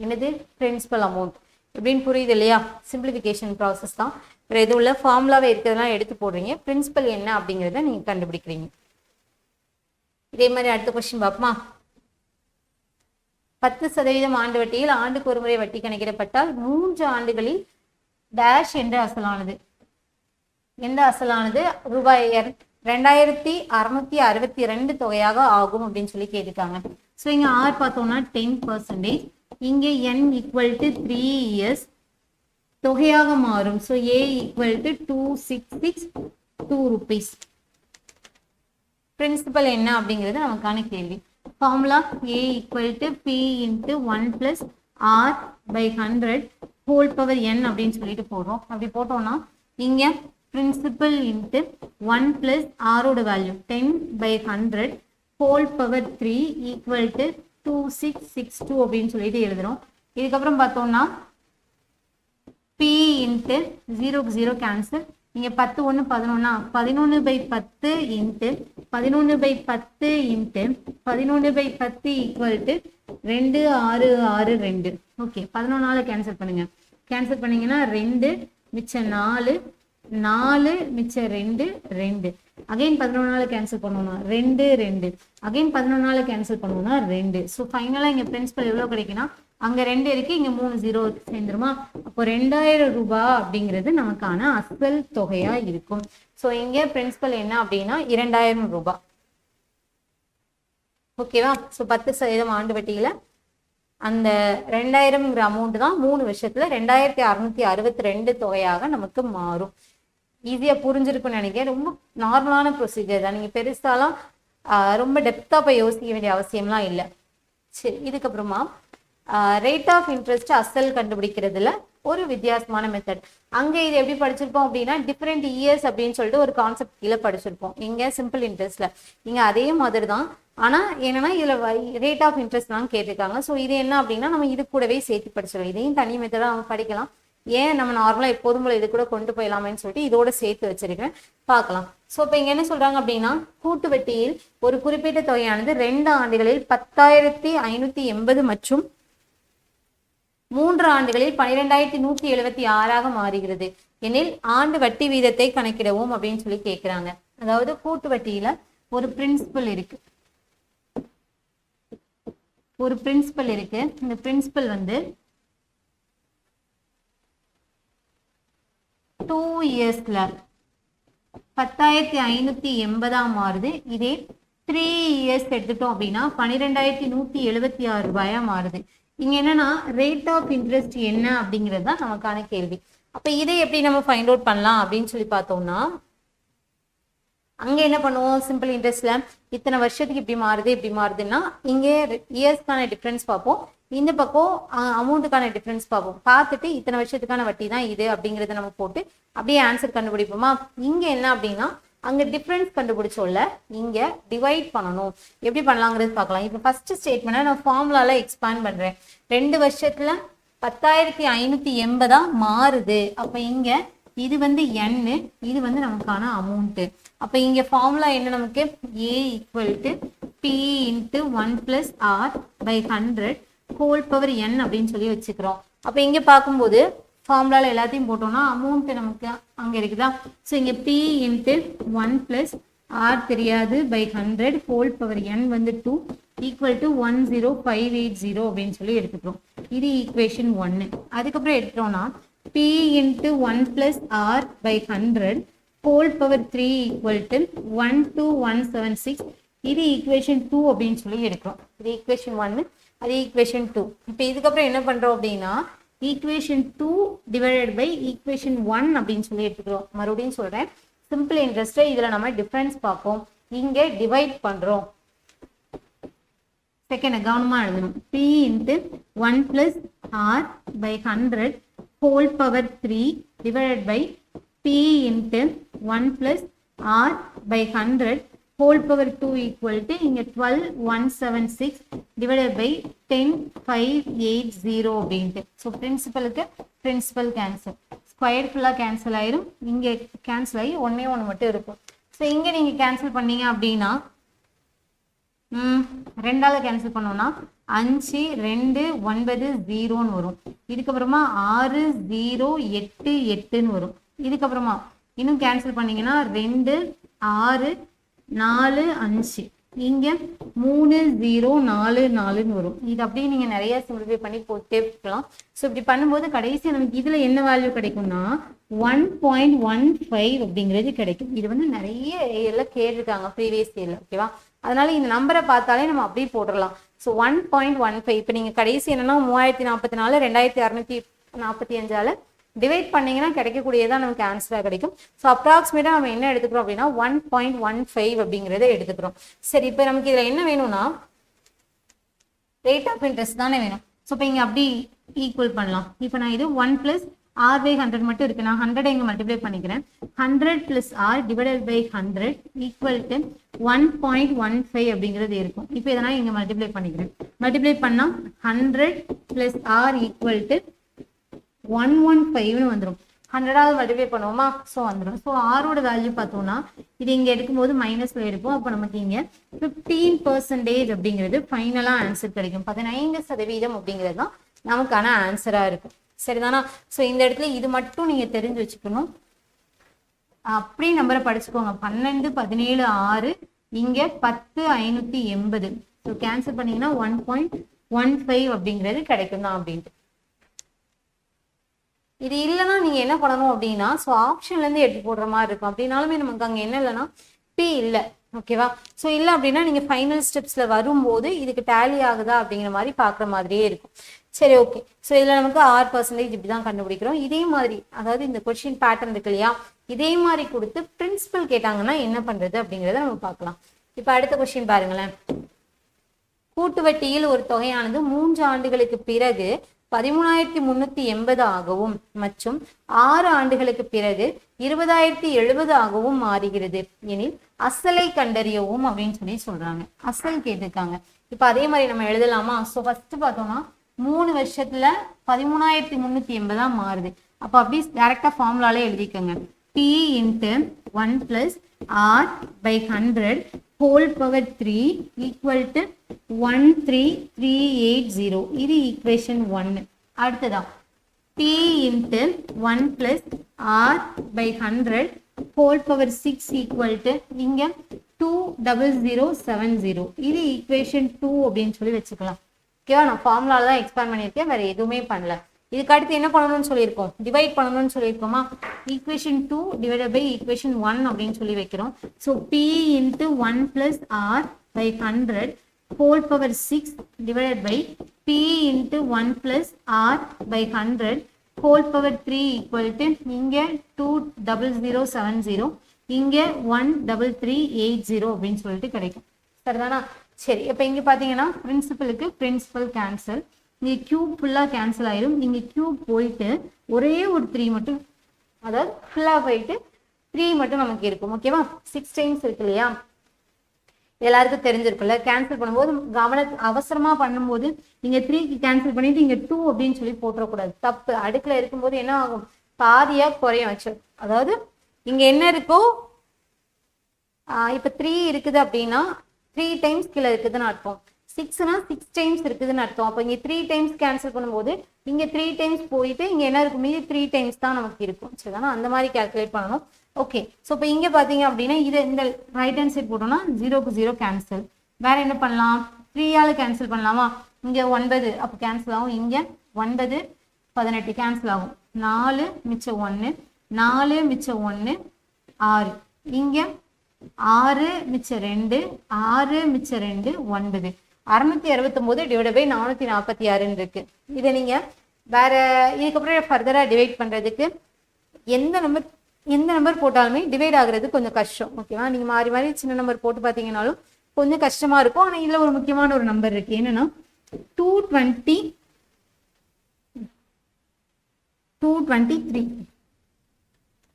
என்னது பிரின்சிபல் அமௌண்ட் எப்படின்னு புரியுது இல்லையா? சிம்பிளிஃபிகேஷன் ப்ராசஸ் தான், வேற எதுவும் இல்லை. ஃபார்முலாவே இருக்கிறதெல்லாம் எடுத்து போடுறீங்க, பிரின்சிபல் என்ன அப்படிங்கிறத நீங்க கண்டுபிடிக்கிறீங்க. இதே மாதிரி அடுத்த கொஸ்டின் பார்ப்போமா? 10% ஆண்டு வட்டியில் ஆண்டுக்கு ஒரு முறை வட்டி கணக்கிடப்பட்டால் 3 ஆண்டுகளில் டேஷ் என்ற அசலானது ரூபாய் 2662 தொகையாக ஆகும் அப்படின்னு சொல்லி கேட்டுக்காங்க. ஸோ இங்க ஆர் பார்த்தோம்னா 10%, இங்க n = 3 years தொகையாக மாறும். So a = 2662 rupees. பிரின்சிபல் என்ன அப்படிங்கிறது நமக்கான கேள்வி. Formula a = p × 1 + r/100 whole power n அப்படின்னு சொல்லிட்டு போடுறோம். அப்படி போட்டோம்னா இங்க பிரின்சிபல் இன்ட்டு 1 + r ஓட வேல்யூ 10/100 ஹோல் பவர் 3 = 2662 அப்படின்னு சொல்லிட்டு எழுதுறோம். இதுக்கப்புறம் பார்த்தோம்னா p இன்ட்டு 0க்கு 0 கேன்சல், இங்க 10 1 11 11/10 இன்ட்டு 11/10 இன்ட்டு 11/10 = 2662. ஓகே, 11ஆல கேன்சல் பண்ணுங்க. கேன்சல் பண்ணீங்கன்னா 2 மிச்சம் 4 4 மிச்சம் 2 2. அகைன் 11ஆல கேன்சல் பண்ணோம்னா 2 2. அகைன் 11ஆல கேன்சல் பண்ணோம்னா 2. ஸோ ஃபைனலா இங்க பிரின்சிபல் எவ்வளவு கிடைக்குன்னா அங்க 2 இருக்கு, இங்க 3 0 சேர்ந்துருமா? அப்போ 2000 ரூபாய் அப்படிங்கிறது நமக்கான அசல் தொகையா இருக்கும். ஸோ இங்க பிரின்சிபல் என்ன அப்படின்னா 2000 ரூபாய். ஓகேவா? ஸோ 10% ஆண்டு வட்டியில அந்த 2000ங்கிற அமௌண்ட் தான் 3 வருஷத்துல 2662 தொகையாக நமக்கு மாறும். ஈஸியா புரிஞ்சிருக்கும்னு நினைக்கிறேன். ரொம்ப நார்மலான ப்ரொசீஜர் தான், நீங்க பெருசாலாம் ரொம்ப டெப்தா போய் யோசிக்க வேண்டிய அவசியம்லாம் இல்லை. சரி, இதுக்கப்புறமா ரேட் ஆஃப் இன்ட்ரெஸ்ட் அசல் கண்டுபிடிக்கிறதுல ஒரு வித்தியாசமான மெத்தட். அங்க இது எப்படி படிச்சிருப்போம் அப்படின்னா டிஃப்ரெண்ட் இயர்ஸ் அப்படின்னு சொல்லிட்டு ஒரு கான்செப்ட் கீழே படிச்சிருப்போம். இங்க சிம்பிள் இன்ட்ரெஸ்ட்ல இங்க அதே மாதிரி தான், ஆனா என்னன்னா இதுல ரேட் ஆஃப் இன்ட்ரெஸ்ட் தான் கேட்டிருக்காங்க. ஸோ இது என்ன அப்படின்னா நம்ம இது கூடவே சேர்த்து படிச்சிடும். இதையும் தனி மெத்தடா நம்ம படிக்கலாம். ஏன் நம்ம நார்மலா எப்போதும் போல இது கூட கொண்டு போயிடலாமேன்னு சொல்லிட்டு இதோட சேர்த்து வச்சிருக்கேன், பார்க்கலாம். ஸோ இப்போ இங்க என்ன சொல்றாங்க அப்படின்னா கூட்டு வட்டியில் ஒரு குறிப்பிட்ட தொகையானது 2 ஆண்டுகளில் 10,580 மற்றும் 3 ஆண்டுகளில் 12,176 மாறுகிறது எனில் ஆண்டு வட்டி வீதத்தை கணக்கிடவும் அப்படின்னு சொல்லி கேட்கிறாங்க. அதாவது கூட்டு வட்டியில ஒரு பிரின்சிபல் இருக்கு, இந்த பிரின்சிபல் வந்து 2 இயர்ஸ்ல 10,580 மாறுது. இதே 3 இயர்ஸ் எடுத்துட்டோம் அப்படின்னா 12,176 ரூபாயா மாறுது. இங்க என்னன்னா ரேட் ஆஃப் இன்ட்ரெஸ்ட் என்ன அப்படிங்கிறது தான் நமக்கான கேள்வி. அப்ப இதை எப்படி நம்ம ஃபைண்ட் அவுட் பண்ணலாம் அப்படின்னு சொல்லி பார்த்தோம்னா அங்க என்ன பண்ணுவோம், சிம்பிள் இன்ட்ரெஸ்ட்ல இத்தனை வருஷத்துக்கு இப்படி மாறுதுன்னா இங்க இயர்ஸ்க்கான டிஃபரன்ஸ் பார்ப்போம், இந்த பக்கம் அமௌண்ட்டுக்கான டிஃபரன்ஸ் பார்ப்போம். பார்த்துட்டு இத்தனை வருஷத்துக்கான வட்டி தான் இது அப்படிங்கிறத நம்ம போட்டு அப்படியே ஆன்சர் கண்டுபிடிப்போமா. இங்க என்ன அப்படின்னா அங்க டிஃபரன்ஸ் கண்டுபிடிச்சோம்ல, இங்க டிவைட் பண்ணணும். எப்படி பண்ணலாங்கிறது பார்க்கலாம். இப்போ ஃபர்ஸ்ட் ஸ்டேட்மெண்ட் நான் ஃபார்முலால எக்ஸ்பேண்ட் பண்றேன். 2 வருஷத்துல 10,580 மாறுது. அப்ப இங்க இது வந்து n, இது வந்து நமக்கான அமௌண்ட். அப்ப இங்க ஃபார்முலா என்ன நமக்கு, a = p × 1 + r/100 whole power n அப்படின்னு சொல்லி வச்சுக்கிறோம். அப்போ இங்கே பார்க்கும்போது ஃபார்முலால எல்லாத்தையும் போட்டோம்னா அமௌண்ட் நமக்கு அங்கே இருக்குதா. ஸோ இங்கே p இன்ட்டு 1 + r தெரியாது பை 100 ஹோல் பவர் n வந்து 2 ஈக்குவல் டு 10580 அப்படின்னு சொல்லி எடுத்துக்கிறோம். இது ஈக்குவேஷன் 1. அதுக்கப்புறம் எடுத்துட்டோம்னா p into 1 + r by 100 whole power 3 equal to 12176. இது ஈக்குவேஷன் 2 அப்படின்னு சொல்லி எடுக்கிறோம். இது ஈக்குவேஷன் 1, அது ஈக்குவேஷன் 2. இப்போ இதுக்கப்புறம் என்ன பண்ணுறோம் அப்படின்னா ஈக்குவேஷன் 2 டிவைடட் பை ஈக்குவேஷன் 1 அப்படின்னு சொல்லி எடுத்துக்கிறோம். மறுபடியும் சொல்கிறேன், சிம்பிள் இன்ட்ரெஸ்ட்டை இதில் நம்ம டிஃப்ரென்ஸ் பார்ப்போம். இங்கே டிவைட் பண்ணுறோம். செகண்ட் கவனமாக எழுதணும். p into 1 + r by 100 whole power 3 divided by p into 1 + r by 100 whole power 2 equal to இங்கே 12176 டிவைடட் பை 10580 அப்படின்ட்டு. ஸோ பிரின்சிபலுக்கு பிரின்சிபல் கேன்சல், ஸ்கொயர் ஃபுல்லாக கேன்சல் ஆயிரும். இங்கே கேன்சல் ஆகி ஒன்றே ஒன்று மட்டும் இருக்கும். ஸோ இங்கே நீங்கள் கேன்சல் பண்ணீங்க அப்படின்னா 2ஆல் கேன்சல் பண்ணோம்னா 5 2 9 0ன்னு வரும். இதுக்கப்புறமா 6 0 8 8ன்னு வரும். இதுக்கப்புறமா இன்னும் கேன்சல் பண்ணீங்கன்னா 2 6 4 5 இங்கே 3 0 4 4ன்னு வரும். இது அப்படியே நீங்கள் நிறைய சிம்பிளிஃபை பண்ணி போட்டே இருக்கலாம். ஸோ இப்படி பண்ணும்போது கடைசி நமக்கு இதில் என்ன வேல்யூ கிடைக்கும்னா 1.15 அப்படிங்கிறது கிடைக்கும். இது வந்து நிறைய எல்லாம் கேட்டிருக்காங்க ப்ரீவியஸ் இயர்ல. ஓகேவா, அதனால இந்த நம்பரை பார்த்தாலே நம்ம அப்படியே போட்டுடலாம். ஸோ 1.15 இப்போ நீங்கள் கடைசி என்னன்னா 3044 2645 டிவைட் பண்ணீங்கன்னா கிடைக்கக்கூடியதான் நமக்கு ஆன்சராக கிடைக்கும். ஸோ அப்ராக்சிமேட்டாக நம்ம என்ன எடுத்துக்கிறோம் அப்படின்னா 1.15 அப்படிங்கிறத எடுத்துக்கிறோம். சரி, இப்போ நமக்கு இதில் என்ன வேணும்னா ரேட் ஆஃப் இன்ட்ரெஸ்ட் தானே வேணும். ஸோ இப்போ இங்கே அப்படி ஈக்குவல் பண்ணலாம். இப்போ நான் இது 1 + r by 100 மட்டும் இருக்கு. நான் 100 இங்கே மல்டிப்ளை பண்ணிக்கிறேன். 100 + r divided by 100 equal to 1.15 அப்படிங்கிறது இருக்கும். இப்போ இதை நான் இங்கே மல்டிப்ளை பண்ணிக்கிறேன். மல்டிப்ளை பண்ணால் 100 + r ஈக்குவல் டு 115ன்னு வந்துடும். 100ஆவது மல்டிப்ளை பண்ணுவோமா, ஸோ வந்துடும். ஸோ ஆரோட வேல்யூ பார்த்தோம்னா இது இங்கே எடுக்கும்போது மைனஸில் எடுப்போம். அப்போ நமக்கு இங்கே 15% அப்படிங்கிறது ஃபைனலாக ஆன்சர் கிடைக்கும். 15% அப்படிங்கிறது தான் நமக்கான ஆன்சராக இருக்கும். சரிதானா. ஸோ இந்த இடத்துல இது மட்டும் நீங்கள் தெரிஞ்சு வச்சுக்கணும். அப்படியே நம்பரை படிச்சுக்கோங்க. 12 17 6 இங்கே 10 580. ஸோ கேன்சல் பண்ணீங்கன்னா 1.15 அப்படிங்கிறது கிடைக்கும் தான் அப்படின்ட்டு. இது இல்லைன்னா நீங்கள் என்ன பண்ணணும் அப்படின்னா ஸோ ஆப்ஷன்லேருந்து எடுத்து போடுற மாதிரி இருக்கும். அப்படின்னாலுமே நமக்கு அங்கே என்ன இல்லைன்னா பி இல்லை. ஓகேவா, ஸோ இல்லை அப்படின்னா நீங்கள் ஃபைனல் ஸ்டெப்ஸில் வரும்போது இதுக்கு டேலி ஆகுதா அப்படிங்கிற மாதிரி பார்க்குற மாதிரியே இருக்கும். சரி, ஓகே. ஸோ இதில் நமக்கு 6% இப்படி தான் கண்டுபிடிக்கிறோம். இதே மாதிரி அதாவது இந்த கொஸ்டின் பேட்டர்ன் இருக்கு இல்லையா, இதே மாதிரி கொடுத்து பிரின்சிபல் கேட்டாங்கன்னா என்ன பண்ணுறது அப்படிங்கிறத நம்ம பார்க்கலாம். இப்போ அடுத்த கொஸ்டின் பாருங்களேன். கூட்டு வட்டியில் ஒரு தொகையானது 3 ஆண்டுகளுக்கு பிறகு 13,380 ஆகவும் மற்றும் 6 ஆண்டுகளுக்கு பிறகு 20,070 ஆகவும் மாறுகிறது எனில் அசலை கண்டறியவும் அப்படின்னு சொல்லி சொல்றாங்க. அசல் கேட்டிருக்காங்க. இப்ப அதே மாதிரி நம்ம எழுதலாமா. ஸோ ஃபர்ஸ்ட் பார்த்தோம்னா 3 வருஷத்துல 13,380 மாறுது. அப்போ அப்படி டைரக்டா ஃபார்முலாலே எழுதிக்கோங்க. p into 1 + r by 100 whole power 3 equal to 13380. இது ஈக்குவேஷன் 1. அடுத்ததா p into 1 + r by 100 whole power 6 equal to இங்க 20070. இது ஈக்குவேஷன் 2 அப்படின்னு சொல்லி வச்சுக்கலாம். ஓகேவா, நான் ஃபார்முலால தான் எக்ஸ்பேண்ட் பண்ணியிருக்கேன், வேற எதுவுமே பண்ணல. இதுக்கு அடுத்து என்ன பண்ணணும்னு சொல்லியிருக்கோம், டிவைட் பண்ணணும்னு சொல்லியிருக்கோமா. ஈக்குவேஷன் 2 டிவைடட் பை ஈக்குவேஷன் 1 அப்படின்னு சொல்லி வைக்கிறோம். So p into 1 + r by 100 whole power 6 divided by p into 1 plus r by 100 whole power 3 equal to இங்கே 20070 இங்கே 13380 அப்படின்னு சொல்லிட்டு கிடைக்கும். சரிதானா. சரி, இப்போ இங்கே பார்த்தீங்கன்னா பிரின்சிபலுக்கு பிரின்சிபல் கேன்சல், இங்கே கியூப் ஃபுல்லாக கேன்சல் ஆயிரும். இங்கே கியூப் போயிட்டு ஒரே ஒரு 3 மட்டும், அதாவது ஃபுல்லாக போயிட்டு 3 மட்டும் நமக்கு இருக்கும். ஓகேவா, 6 டைம்ஸ் இருக்கு இல்லையா, எல்லாருக்கும் தெரிஞ்சிருக்குல்ல. கேன்சல் பண்ணும்போது அவசரமா பண்ணும்போது நீங்க 3க்கு கேன்சல் பண்ணிட்டு இங்க 2 அப்படின்னு சொல்லி போட்டுறக்கூடாது, தப்பு. அடுக்குல இருக்கும்போது என்ன ஆகும், பாதியா குறையும் வச்சு. அதாவது இங்க என்ன இருக்கோ, இப்ப 3 இருக்குது அப்படின்னா 3 டைம்ஸ் கீழே இருக்குதுன்னு அர்த்தம். 6னா 6 டைம்ஸ் இருக்குதுன்னு அர்த்தம். அப்போ இங்கே 3 டைம்ஸ் கேன்சல் பண்ணும்போது இங்கே 3 டைம்ஸ் போயிட்டு இங்கே என்ன இருக்கும், மீதி 3 டைம்ஸ் தான் நமக்கு இருக்கும். சரிதானா, அந்த மாதிரி கால்குலேட் பண்ணணும். ஓகே, ஸோ இப்போ இங்கே பார்த்தீங்க அப்படின்னா இதை இந்த ரைட் ஹேண்ட் சைட் போட்டோம்னா 0க்கு 0 கேன்சல். வேற என்ன பண்ணலாம், 3ஆல் கேன்சல் பண்ணலாமா, இங்கே 9 அப்போ கேன்சல் ஆகும், இங்கே 9 18 கேன்சல் ஆகும், 4 மிச்சம் 1 4 மிச்சம் 1 6, இங்கே 6 மிச்சம் 2 6 மிச்சம் 2 9, 669 டிவைட் பை 446 இருக்கு. இதை நீங்க வேற இதுக்கப்புறம் ஃபர்தரா டிவைட் பண்றதுக்கு எந்த நம்பர் போட்டாலுமே டிவைட் ஆகுறது கொஞ்சம் கஷ்டம். ஓகேவா, நீங்க மாறி மாறி சின்ன நம்பர் போட்டு பாத்தீங்கன்னாலும் கொஞ்சம் கஷ்டமா இருக்கும். ஆனா இதுல ஒரு முக்கியமான ஒரு நம்பர் இருக்கு, என்னன்னா 223.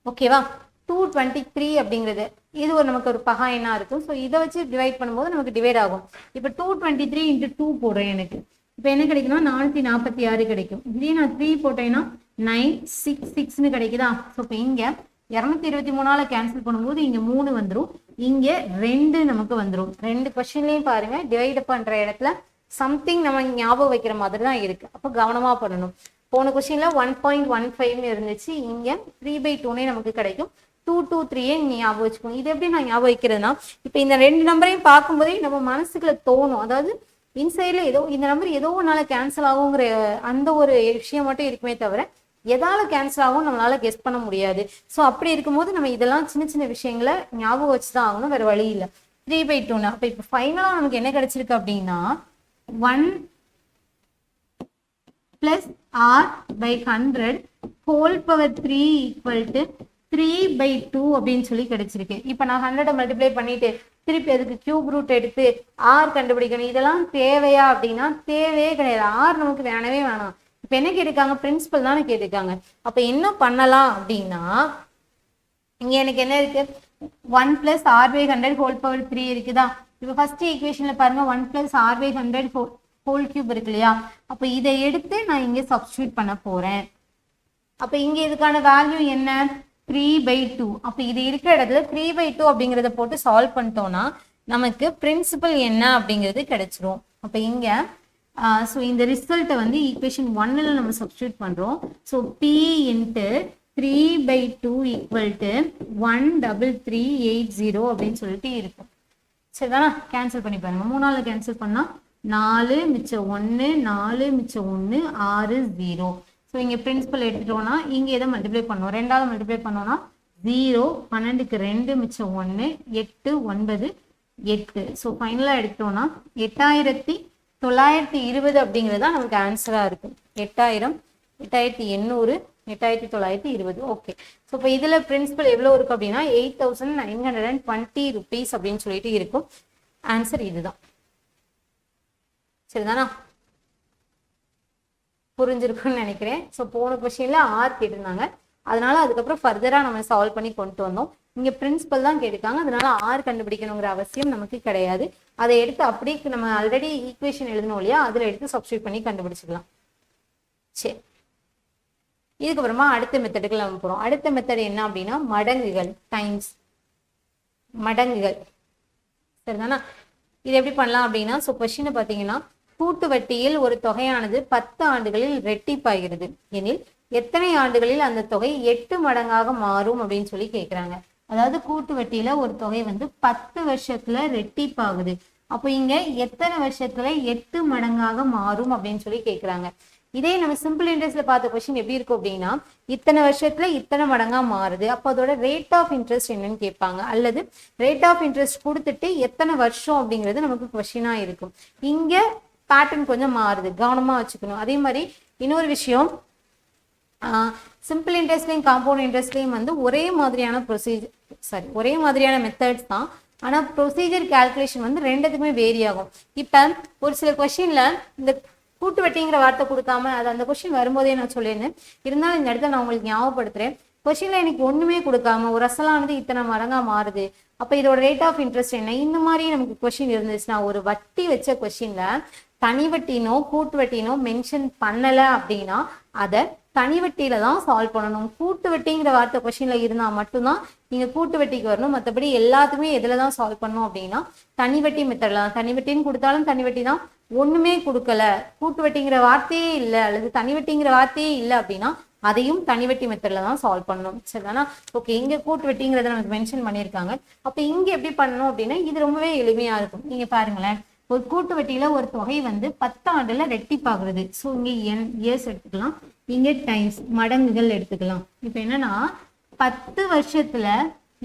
ஓகேவா, 223 அப்படிங்கிறது இது ஒரு நமக்கு ஒரு பகா எண்ணா இருக்கும். ஸோ இதை வச்சு டிவைட் பண்ணும்போது நமக்கு டிவைட் ஆகும். இப்போ 223 × 2 போடுறேன், எனக்கு இப்போ என்ன கிடைக்குன்னா 446 கிடைக்கும். இதே நான் 3 போட்டேன்னா 966ன்னு கிடைக்குதா. ஸோ இப்போ இங்கே 223ஆல் கேன்சல் பண்ணும்போது இங்கே 3 வந்துடும், இங்கே 2 நமக்கு வந்துடும். 2 கொஸ்டின்லையும் பாருங்க டிவைட் பண்ணுற இடத்துல சம்திங் நம்ம ஞாபகம் வைக்கிற மாதிரி தான் இருக்கு. அப்போ கவனமா பண்ணணும். போன கொஸ்டின்ல 1.15 இருந்துச்சு, இங்க 3/2 நமக்கு கிடைக்கும். 223 நீங்க ஞாபகம் வச்சுக்கோங்க. இது எப்படி நான் ஞாபகம் வைக்கிறதுனா, இப்போ இந்த 2 நம்பரையும் பார்க்கும்போதே நம்ம மனசுக்குள்ள தோணும், அதாவது இன்சைட்ல ஏதோ இந்த நம்பர் ஏதோ ஒன்னால கேன்சல் ஆகுங்கிற அந்த ஒரு விஷயம் மட்டும் இருக்குமே தவிர எதால கேன்சல் ஆகும் நம்மளால கெஸ் பண்ண முடியாது. ஸோ அப்படி இருக்கும்போது நம்ம இதெல்லாம் சின்ன சின்ன விஷயங்களை ஞாபகம் வச்சுதான் ஆகணும், வேற வழி இல்லை. 3/2 அப்ப இப்போ ஃபைனலா நமக்கு என்ன கிடைச்சிருக்கு அப்படின்னா 1 plus r/100 whole power 3 equal to 3/2 அப்படின்னு சொல்லி கிடைச்சிருக்கு. இப்ப நான் 100 மல்டிப்ளை பண்ணிட்டு திருப்பி அதுக்கு கியூப் ரூட் எடுத்து ஆர் கண்டுபிடிக்கணும். இதெல்லாம் தேவையா அப்படின்னா தேவையே கிடையாது. ஆர் நமக்கு வேணவே வேணாம். இப்ப என்ன கேட்டிருக்காங்க, பிரின்சிபல் தானே கேட்டிருக்காங்க. அப்ப என்ன பண்ணலாம் அப்படின்னா, இங்க எனக்கு என்ன இருக்கு, 1 plus r/100 whole power 3 இருக்குதா. இப்ப ஃபர்ஸ்ட் ஈக்குவேஷன்ல பாருங்க 1 plus r/100 ஹோல் கியூப் இருக்கு இல்லையா. அப்ப இதை எடுத்து நான் இங்க சப்ஸ்டிட்யூட் பண்ண போறேன். அப்ப இங்க இதுக்கான வேல்யூ என்ன, 3/2. அப்ப இது இருக்கிற இடத்துல 3/2 அப்படிங்கறத போட்டு சால்வ் பண்ணிட்டோம்னா நமக்கு பிரின்சிபல் என்ன அப்படிங்கிறது கிடைச்சிரும். அப்ப இங்க ஸோ இந்த ரிசல்ட்டை வந்து ஈக்குவேஷன் 1ல நம்ம சப்ஸ்டிட்யூட் பண்றோம். ஸோ p × 3/2 ஈக்குவல் டு 13380 அப்படின்னு சொல்லிட்டு இருக்கும். சரிதானா, கேன்சல் பண்ணி பாருங்க. 3ஆல கேன்சல் பண்ணா 4 மிச்சம் 1 4 மிச்சம் 1 6 0. ஸோ இங்கே பிரின்சிபல் எடுத்துட்டோம்னா இங்கே எதை மல்டிப்ளை பண்ணோம், 2ஆல் மல்டிப்ளை பண்ணோம்னா 0 12க்கு 2 மிச்சம் 1 8 9 8. ஸோ ஃபைனலாக எடுத்தோம்னா 8920 அப்படிங்கிறது தான் நமக்கு ஆன்சராக இருக்கும். 8000 8800 8920. ஓகே, ஸோ இப்போ இதில் பிரின்சிபல் எவ்வளோ இருக்கும் அப்படின்னா 8920 rupees அப்படின்னு சொல்லிட்டு இருக்கும். ஆன்சர் இதுதான். சரிதானா, புரிஞ்சிருக்குன்னு நினைக்கிறேன். ஸோ போன கொஸ்டின்ல ஆர் கேட்டிருந்தாங்க, அதனால அதுக்கப்புறம் ஃபர்தரா நம்ம சால்வ் பண்ணி கொண்டு வந்தோம். இங்க பிரின்சிபல் தான் கேட்டிருக்காங்க, அதனால ஆர் கண்டுபிடிக்கணுங்கிற அவசியம் நமக்கு கிடையாது. அதை எடுத்து அப்படியே நம்ம ஆல்ரெடி ஈக்குவேஷன் எழுதணும் இல்லையா, அதுல எடுத்து சப்ஸ்டிட்யூட் பண்ணி கண்டுபிடிச்சிக்கலாம். சரி, இதுக்கப்புறமா அடுத்த மெத்தடுக்கு நம்ம போறோம். அடுத்த மெத்தட் என்ன அப்படின்னா மடங்குகள், டைம்ஸ் மடங்குகள். சரிதானா, இது எப்படி பண்ணலாம் அப்படின்னா, ஸோ கொஸ்டினை பார்த்தீங்கன்னா கூட்டு வட்டியில் ஒரு தொகையானது 10 ஆண்டுகளில் ரெட்டிப்பாகிறது எனில் எத்தனை ஆண்டுகளில் அந்த தொகை 8 மடங்காக மாறும் அப்படின்னு சொல்லி கேட்குறாங்க. அதாவது கூட்டு வட்டியில ஒரு தொகை வந்து 10 வருஷத்துல ரெட்டிப்பாகுது. அப்போ இங்க எத்தனை வருஷத்துல 8 மடங்காக மாறும் அப்படின்னு சொல்லி கேட்குறாங்க. இதே நம்ம சிம்பிள் இன்ட்ரெஸ்ட்ல பார்த்த கொஸ்டின் எப்படி இருக்கும் அப்படின்னா, இத்தனை வருஷத்துல இத்தனை மடங்கா மாறுது, அப்போ அதோட ரேட் ஆஃப் இன்ட்ரெஸ்ட் என்னன்னு கேட்பாங்க, அல்லது ரேட் ஆஃப் இன்ட்ரெஸ்ட் கொடுத்துட்டு எத்தனை வருஷம் அப்படிங்கிறது நமக்கு கொஸ்டினா இருக்கும். இங்க பேட்டர்ன் கொஞ்சம் மாறுது, கவனமா வச்சுக்கணும். அதே மாதிரி இன்னொரு விஷயம், சிம்பிள் இன்ட்ரெஸ்ட்லையும் காம்பவுண்ட் இன்ட்ரெஸ்ட்லையும் வந்து ஒரே மாதிரியான ஒரே மாதிரியான மெத்தட்ஸ் தான். ஆனா ப்ரொசீஜர் கால்குலேஷன் வந்து ரெண்டுத்துக்குமே வேரி ஆகும். இப்ப ஒரு சில கொஸ்டின்ல இந்த கூட்டு வட்டிங்கிற வார்த்தை கொடுக்காம அது அந்த கொஸ்டின் வரும்போதே நான் சொல்லியிருந்தேன், இருந்தாலும் இந்த இடத்துல நான் உங்களுக்கு ஞாபகப்படுத்துறேன். கொஸ்டின்ல எனக்கு ஒண்ணுமே கொடுக்காம ஒரு அசலானது இத்தனை மடங்கா மாறுது, அப்ப இதோட ரேட் ஆஃப் இன்ட்ரெஸ்ட் என்ன, இந்த மாதிரி நமக்கு கொஸ்டின் இருந்துச்சுன்னா, ஒரு வட்டி வச்ச கொஸ்டின்ல தனி வட்டினோ கூட்டு வட்டினோ மென்ஷன் பண்ணல அப்படின்னா அதை தனி வட்டியில தான் சால்வ் பண்ணணும். கூட்டு வட்டிங்கிற வார்த்தை கொஸ்டின்ல இருந்தா மட்டும்தான் நீங்க கூட்டு வட்டிக்கு வரணும். மற்றபடி எல்லாத்துக்குமே எதுல தான் சால்வ் பண்ணணும் அப்படின்னா தனி வட்டி மெத்தட்ல தான். தனி வட்டின்னு கொடுத்தாலும் தனி வட்டி தான். ஒண்ணுமே கொடுக்கல, கூட்டு வட்டிங்கிற வார்த்தையே இல்லை அல்லது தனி வட்டிங்கிற வார்த்தையே இல்லை அப்படின்னா அதையும் தனி வட்டி மெத்தட்ல தான் சால்வ் பண்ணணும். சரிதானா? ஓகே, இங்க கூட்டு வட்டிங்கிறத நமக்கு மென்ஷன் பண்ணியிருக்காங்க. அப்ப இங்க எப்படி பண்ணணும் அப்படின்னா இது ரொம்பவே எளிமையா இருக்கும். நீங்க பாருங்களேன், ஒரு கூட்டு வட்டியில ஒரு தொகை வந்து 10 ஆண்டுல ரெட்டிப்பாகிறது. ஸோ இங்க இயர்ஸ் எடுத்துக்கலாம், இங்க டைம்ஸ் மடங்குகள் எடுத்துக்கலாம். இப்ப என்னன்னா 10 வருஷத்துல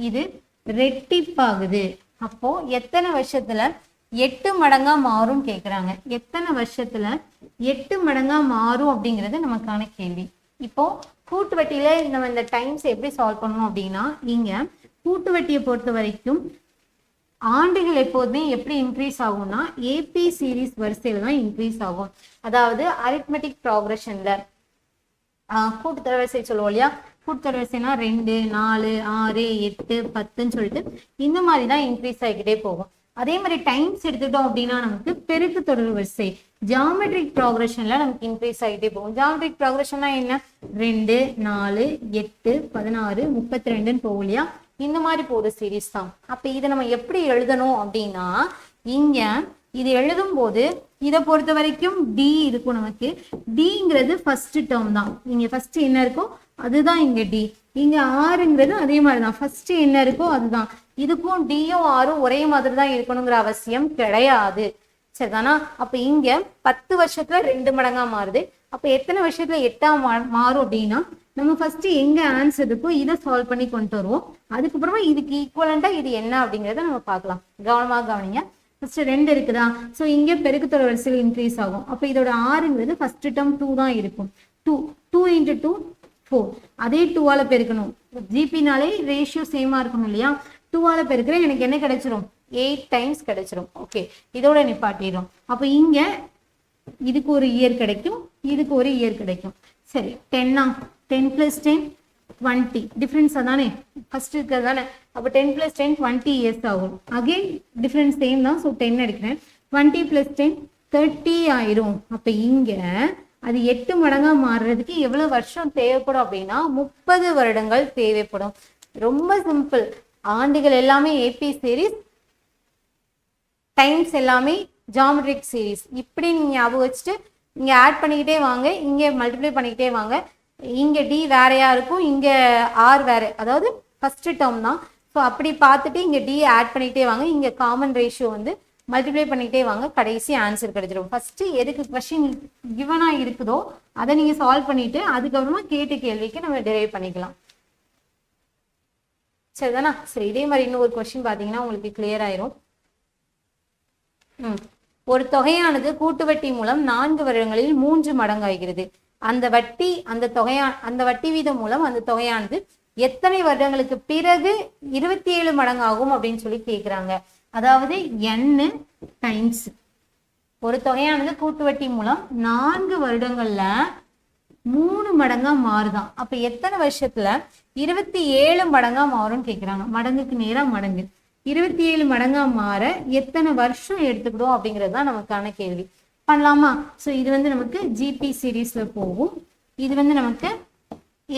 இது ரெட்டிப்பாகுது. அப்போ எத்தனை வருஷத்துல 8 மடங்கா மாறும் கேக்குறாங்க. எத்தனை வருஷத்துல 8 மடங்கா மாறும் அப்படிங்கிறது நமக்கான கேள்வி. இப்போ கூட்டு வட்டியில நம்ம இந்த டைம்ஸ் எப்படி சால்வ் பண்ணணும் அப்படின்னா இங்க கூட்டு வட்டியை பொறுத்த வரைக்கும் ஆண்டுகள் எப்போதுமே எப்படி இன்க்ரீஸ் ஆகும்னா ஏபி சீரீஸ் வரிசையில தான் இன்க்ரீஸ் ஆகும். அதாவது அரித்மெட்டிக் ப்ராக்ரஷன்ல கூட்டுத்தொடர் வரிசை சொல்லுவோம் இல்லையா, கூட்டுத்தொடர் வரிசைனா 2, 4, 6, 8, 10ன்னு சொல்லிட்டு இந்த மாதிரி தான் இன்க்ரீஸ் ஆகிக்கிட்டே போகும். அதே மாதிரி டைம்ஸ் எடுத்துட்டோம் அப்படின்னா நமக்கு பெருக்கு தொடர் வரிசை ஜியாமெட்ரிக் ப்ராக்ரஷன்ல நமக்கு இன்க்ரீஸ் ஆகிட்டே போகும். ஜியாமெட்ரிக் ப்ராக்ரஷன்னா என்ன, 2, 4, 8, 16, 32ன்னு போகும் இல்லையா, இந்த மாதிரி போற சீரீஸ் தான். அப்ப இதை நம்ம எப்படி எழுதணும் அப்படின்னா இங்க இது எழுதும் போது இதை பொறுத்த வரைக்கும் டி இருக்கும். நமக்கு டிங்கிறது ஃபர்ஸ்ட் டேர்ம் தான். இங்க ஃபர்ஸ்ட் என்ன இருக்கோ அதுதான் இங்க டி. இங்க ஆறுங்கிறது அதே மாதிரிதான், ஃபர்ஸ்ட் என்ன இருக்கோ அதுதான். இதுக்கும் டியும் ஆறும் ஒரே மாதிரி தான் இருக்கணுங்கிற அவசியம் கிடையாது. சரிதானா? அப்ப இங்க 10 வருஷத்துல 2 மடங்கா மாறுது. அப்ப எத்தனை வருஷத்துல 8ஆ மாறும் அப்படின்னா நம்ம ஃபர்ஸ்ட் எங்க ஆன்சர் இருக்கோ இதை சால்வ் பண்ணி கொண்டு வருவோம். அதுக்கப்புறமா இதுக்கு ஈக்குவலண்டா இது என்ன அப்படிங்கறத நம்ம பார்க்கலாம். கவனமாக கவனிங்க. ஃபர்ஸ்ட் 2 இருக்குதா, ஸோ இங்கே பெருக்குத்தொடர் வரிசையில் இன்க்ரீஸ் ஆகும். அப்போ இதோட ஆறுங்கிறது ஃபர்ஸ்ட் டேர்ம் 2 தான் இருக்கும். 2 × 2 4. அதே 2ஆல பெருக்கணும். ஜிபினாலே ரேஷியோ சேமா இருக்கணும் இல்லையா, 2ஆல பெருக்கிறேன், எனக்கு என்ன கிடைச்சிரும் 8 டைம்ஸ் கிடைச்சிரும். ஓகே, இதோட நிப்பாட்டிடும். அப்போ இங்க இதுக்கு ஒரு இயர் கிடைக்கும், இதுக்கு ஒரு இயர் கிடைக்கும். சரி, 10 + 10 20 டிஃபரன்ஸ் அதானே, ஃபர்ஸ்ட் இருக்கிறது தானே. அப்போ 10 + 10 20 இயர்ஸ் ஆகும். அகைன் டிஃபரன்ஸ் சேம் தான். ஸோ 10 எடுக்கிறேன். 20 + 10 30 ஆயிரும். அப்போ இங்க அது 8 மடங்கா மாறுறதுக்கு எவ்வளவு வருஷம் தேவைப்படும் அப்படின்னா 30 வருடங்கள் தேவைப்படும். ரொம்ப சிம்பிள். ஆண்டுகள் எல்லாமே ஏபி சீரீஸ், டைம்ஸ் எல்லாமே ஜியாமெட்ரிக் சீரீஸ். இப்படி நீங்க ஞாபகம் வச்சுட்டு இங்க ஆட் பண்ணிக்கிட்டே வாங்க, இங்க மல்டிப்ளை பண்ணிக்கிட்டே வாங்க. இங்க டி வேறையா இருக்கும், இங்க ஆர் வேற, அதாவது ஃபர்ஸ்ட் டேர்ம் தான். ஸோ அப்படி பார்த்துட்டு இங்க டி ஆட் பண்ணிக்கிட்டே வாங்க. இங்க காமன் ரேஷியோ வந்து மல்டிப்ளை பண்ணிக்கிட்டே வாங்க, கடைசி ஆன்சர் கிடைச்சிடும். ஃபர்ஸ்ட் எதுக்கு கொஸ்டின் கிவனா இருக்குதோ அதை நீங்க சால்வ் பண்ணிட்டு அதுக்கப்புறமா கேட்ட கேள்விக்கு நம்ம டிரைவ் பண்ணிக்கலாம். சரிதானா? சரி, இதே மாதிரி இன்னொரு கொஸ்டின் பாத்தீங்கன்னா உங்களுக்கு கிளியர் ஆயிரும். ஒரு தொகையானது கூட்டு வட்டி மூலம் 4 வருடங்களில் 3 மடங்காகிறது. அந்த வட்டி வீதம் மூலம் அந்த தொகையானது எத்தனை வருடங்களுக்கு பிறகு 27 மடங்காகும் அப்படின்னு சொல்லி கேக்குறாங்க. அதாவது n டைம்ஸ் ஒரு தொகையானது கூட்டு வட்டி மூலம் 4 வருடங்கள்ல 3 மடங்கா மாறுதான். அப்ப எத்தனை வருஷத்துல 27 மடங்கா மாறும்னு கேக்குறாங்க. மடங்குக்கு நேரா மடங்கு 27 மடங்கா மாற எத்தனை வருஷம் எடுத்துக்கிடும் அப்படிங்கிறது தான் நமக்கான கேள்வி. பண்ணலாமா? ஸோ இது வந்து நமக்கு ஜிபி சீரீஸ்ல போகும், இது வந்து நமக்கு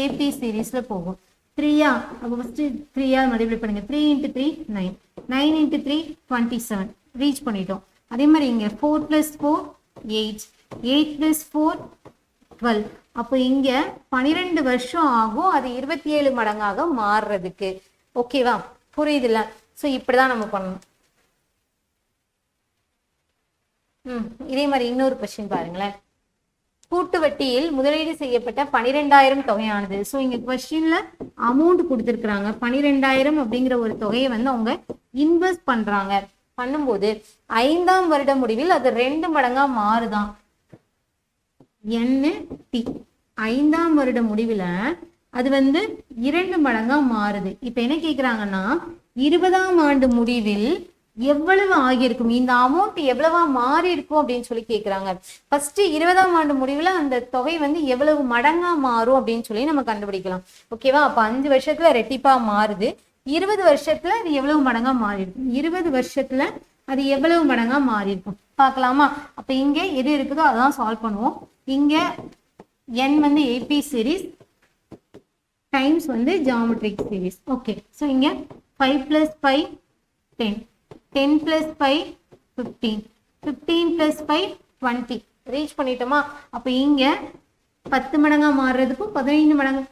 ஏபி சீரீஸ்ல போகும். 3ஆ, அப்போ ஃபர்ஸ்ட் 3ஆல் மல்டிப்ளை பண்ணுங்க. 3 × 3 9, 9 × 3 27 ரீச் பண்ணிட்டோம். அதே மாதிரி இங்க 4 + 4 8, 8 + 4 12. அப்போ இங்க 12 வருஷம் ஆகும் அது 27 மடங்காக மாறுறதுக்கு. ஓகேவா? புரியுதுல்ல? ஸோ இப்படிதான் நம்ம பண்ணணும். இதே மாதிரி இன்னொரு கொஸ்டின் பாருங்களேன். கூட்டு வட்டியில் முதலீடு செய்யப்பட்ட 12,000 தொகையானது. ஸோ இங்க கொஸ்டின்ல அமௌண்ட் கொடுத்துருக்குறாங்க. 12,000 அப்படிங்கிற ஒரு தொகையை வந்து அவங்க இன்வெஸ்ட் பண்றாங்க. பண்ணும்போது 5ஆம் வருட முடிவில் அது 2 மடங்கா மாறுதான். NT 5ஆம் வருட முடிவுல அது வந்து 2 மடங்கா மாறுது. இப்ப என்ன கேக்குறாங்கன்னா 20ஆம் ஆண்டு முடிவில் எவ்வளவு ஆகியிருக்கும், இந்த அமௌண்ட் எவ்வளவா மாறி இருக்கும் அப்படின்னு சொல்லி கேக்குறாங்க. ஃபர்ஸ்ட் 20ஆம் ஆண்டு முடிவுல அந்த தொகை வந்து எவ்வளவு மடங்கா மாறும் அப்படின்னு சொல்லி நம்ம கண்டுபிடிக்கலாம். ஓகேவா? அப்ப 5 வருஷத்துல ரெட்டிப்பா மாறுது. 20 வருஷத்துல அது எவ்வளவு மடங்கா மாறி இருக்கும், 20 வருஷத்துல அது எவ்வளவு மடங்கா மாறி இருக்கும் பார்க்கலாமா? அப்ப இங்க எது இருக்குதோ அதான் சால்வ் பண்ணுவோம். இங்க n வந்து AP series times வந்து geometric series. ஓகே, ஸோ இங்கே 5 plus 5 10, 10 plus 5 15, 15 plus 5 20 ரீச் பண்ணிட்டோமா? அப்போ இங்கே 10 மடங்கா மாறுறதுக்கும் 15 மடங்கு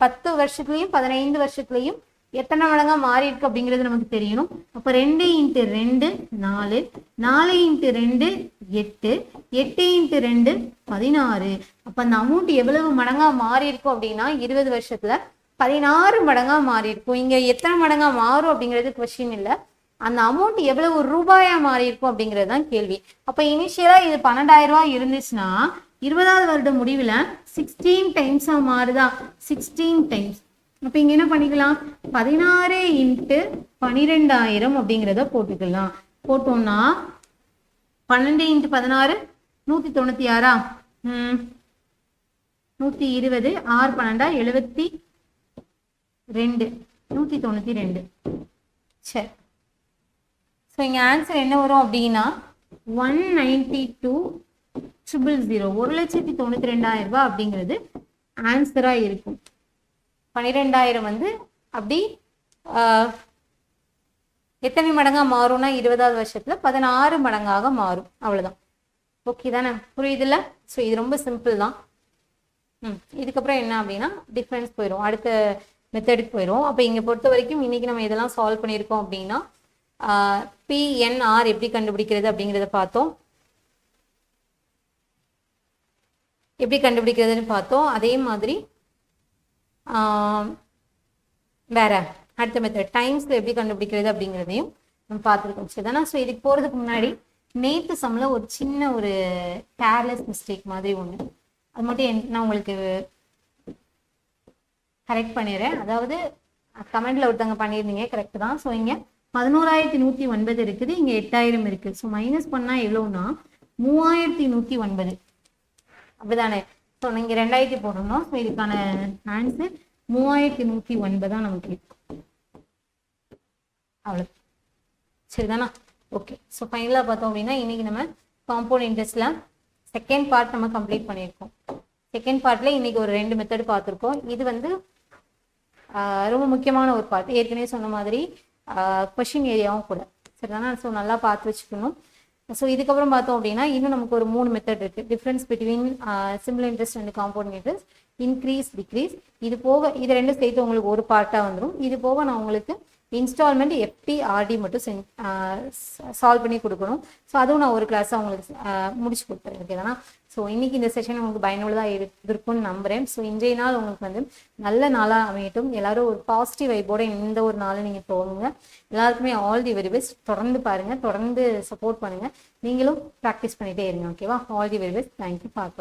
10 வருஷத்துலையும் 15 வருஷத்துலையும் எத்தனை மடங்கா மாறி இருக்கு அப்படிங்கிறது நமக்கு தெரியணும். அப்போ 2 × 2 4, 4 × 2 8, 8 × 2 16. அப்போ அந்த அமௌண்ட் எவ்வளவு மடங்கா மாறி இருக்கும் அப்படின்னா 20 வருஷத்துல 16 மடங்கா மாறி இருக்கும். இங்க எத்தனை மடங்கா மாறும் அப்படிங்கிறது கொஸ்டின் இல்லை, அந்த அமௌண்ட் எவ்வளவு ரூபாயா மாறி இருக்கும் அப்படிங்கிறது தான் கேள்வி. அப்போ இனிஷியலா இது 12,000 ரூபாய் இருந்துச்சுன்னா 20வது வருட முடிவில் 16 டைம்ஸா மாறுதா? 16 டைம்ஸ். அப்போ இங்கே என்ன பண்ணிக்கலாம்? 16 × 12,000 அப்படிங்கிறத போட்டுக்கலாம். போட்டோம்னா 12 × 16 196. 120, 6 12 72, 192. சரி, ஸோ இங்கே ஆன்சர் என்ன வரும் அப்படின்னா 192,000, 1,92,000 ரூபாய் அப்படிங்கிறது ஆன்சரா இருக்கும். 12,000 வந்து அப்படி எத்தனை மடங்கா மாறும்னா 20வது வருஷத்துல 16 மடங்காக மாறும். அவ்வளவுதான். ஓகே தானே? புரியுதுல்ல? ஸோ இது ரொம்ப சிம்பிள் தான். இதுக்கப்புறம் என்ன அப்படின்னா டிஃபரன்ஸ் போயிடும், அடுத்த மெத்தடுக்கு போயிடும். அப்போ இங்கே பொறுத்த வரைக்கும் இன்னைக்கு நம்ம இதெல்லாம் சால்வ் பண்ணியிருக்கோம் அப்படின்னா PNR எப்படி கண்டுபிடிக்கிறது அப்படிங்கிறத பார்த்தோம். எப்படி கண்டுபிடிக்கிறதுன்னு பார்த்தோம். அதே மாதிரி வேற அடுத்த மெத்தட் டைம்ஸ்ல எப்படி கண்டுபிடிக்கிறது அப்படிங்கிறதையும் நம்ம பார்த்துருக்கோம். சரிதானா? ஸோ இதுக்கு போகிறதுக்கு முன்னாடி நேற்று சம்ல ஒரு சின்ன ஒரு கேர்லெஸ் மிஸ்டேக் மாதிரி ஒன்று, அது மட்டும் நான் உங்களுக்கு கரெக்ட் பண்ணிடுறேன். அதாவது கமெண்ட்ல ஒருத்தவங்க பண்ணியிருந்தீங்க, கரெக்ட் தான். ஸோ இங்கே 11,109 இருக்குது, இங்கே 8,000 இருக்கு. ஸோ மைனஸ் பண்ணா எவ்வளோன்னா 3,109. அப்படிதானே? ஸோ நீங்கள் 2000 போடணும். ஸோ இதுக்கான ஆன்சர் 3,109 தான் நமக்கு. அவ்வளோ சரிதானா? ஓகே, ஸோ ஃபைனலாக பார்த்தோம் அப்படின்னா இன்னைக்கு நம்ம காம்பவுண்ட் இன்ட்ரெஸ்ட்ல செகண்ட் பார்ட் நம்ம கம்ப்ளீட் பண்ணியிருக்கோம். செகண்ட் பார்ட்ல இன்னைக்கு ஒரு 2 மெத்தட் பார்த்துருக்கோம். இது வந்து ரொம்ப முக்கியமான ஒரு பார்ட். ஏற்கனவே சொன்ன மாதிரி கொஷின் ஏரியாவும் கூட. சரிதானா? ஸோ நல்லா பார்த்து வச்சுக்கணும். ஸோ இதுக்கப்புறம் பார்த்தோம் அப்படின்னா இன்னும் நமக்கு ஒரு 3 மெத்தட் இருக்கு. Difference between simple interest and compound interest, increase degrees. இது போக இது ரெண்டும் சேர்த்து உங்களுக்கு ஒரு பார்ட்டாக வந்துடும். இது போக நான் உங்களுக்கு இன்ஸ்டால்மெண்ட் FD RD மட்டும் சால்வ் பண்ணி கொடுக்கணும். ஸோ அதுவும் நான் ஒரு கிளாஸாக உங்களுக்கு முடிச்சு கொடுத்துறேன். ஓகேதானா? ஸோ இன்னைக்கு இந்த செஷன் உங்களுக்கு பயனுள்ளதாக இருக்கும்னு நம்புறேன். ஸோ இன்றைய நாள் உங்களுக்கு வந்து நல்ல நாளாக அமையட்டும். எல்லாரும் ஒரு பாசிட்டிவ் வைப்போட இந்த ஒரு நாளை நீங்கள் போகணுங்க. எல்லாருக்குமே ஆல் தி வெரி பெஸ்ட். தொடர்ந்து பாருங்க, தொடர்ந்து சப்போர்ட் பண்ணுங்க. நீங்களும் ப்ராக்டிஸ் பண்ணிட்டே இருங்க. ஓகேவா? All the very best. Thank you. பார்க்கலாம்.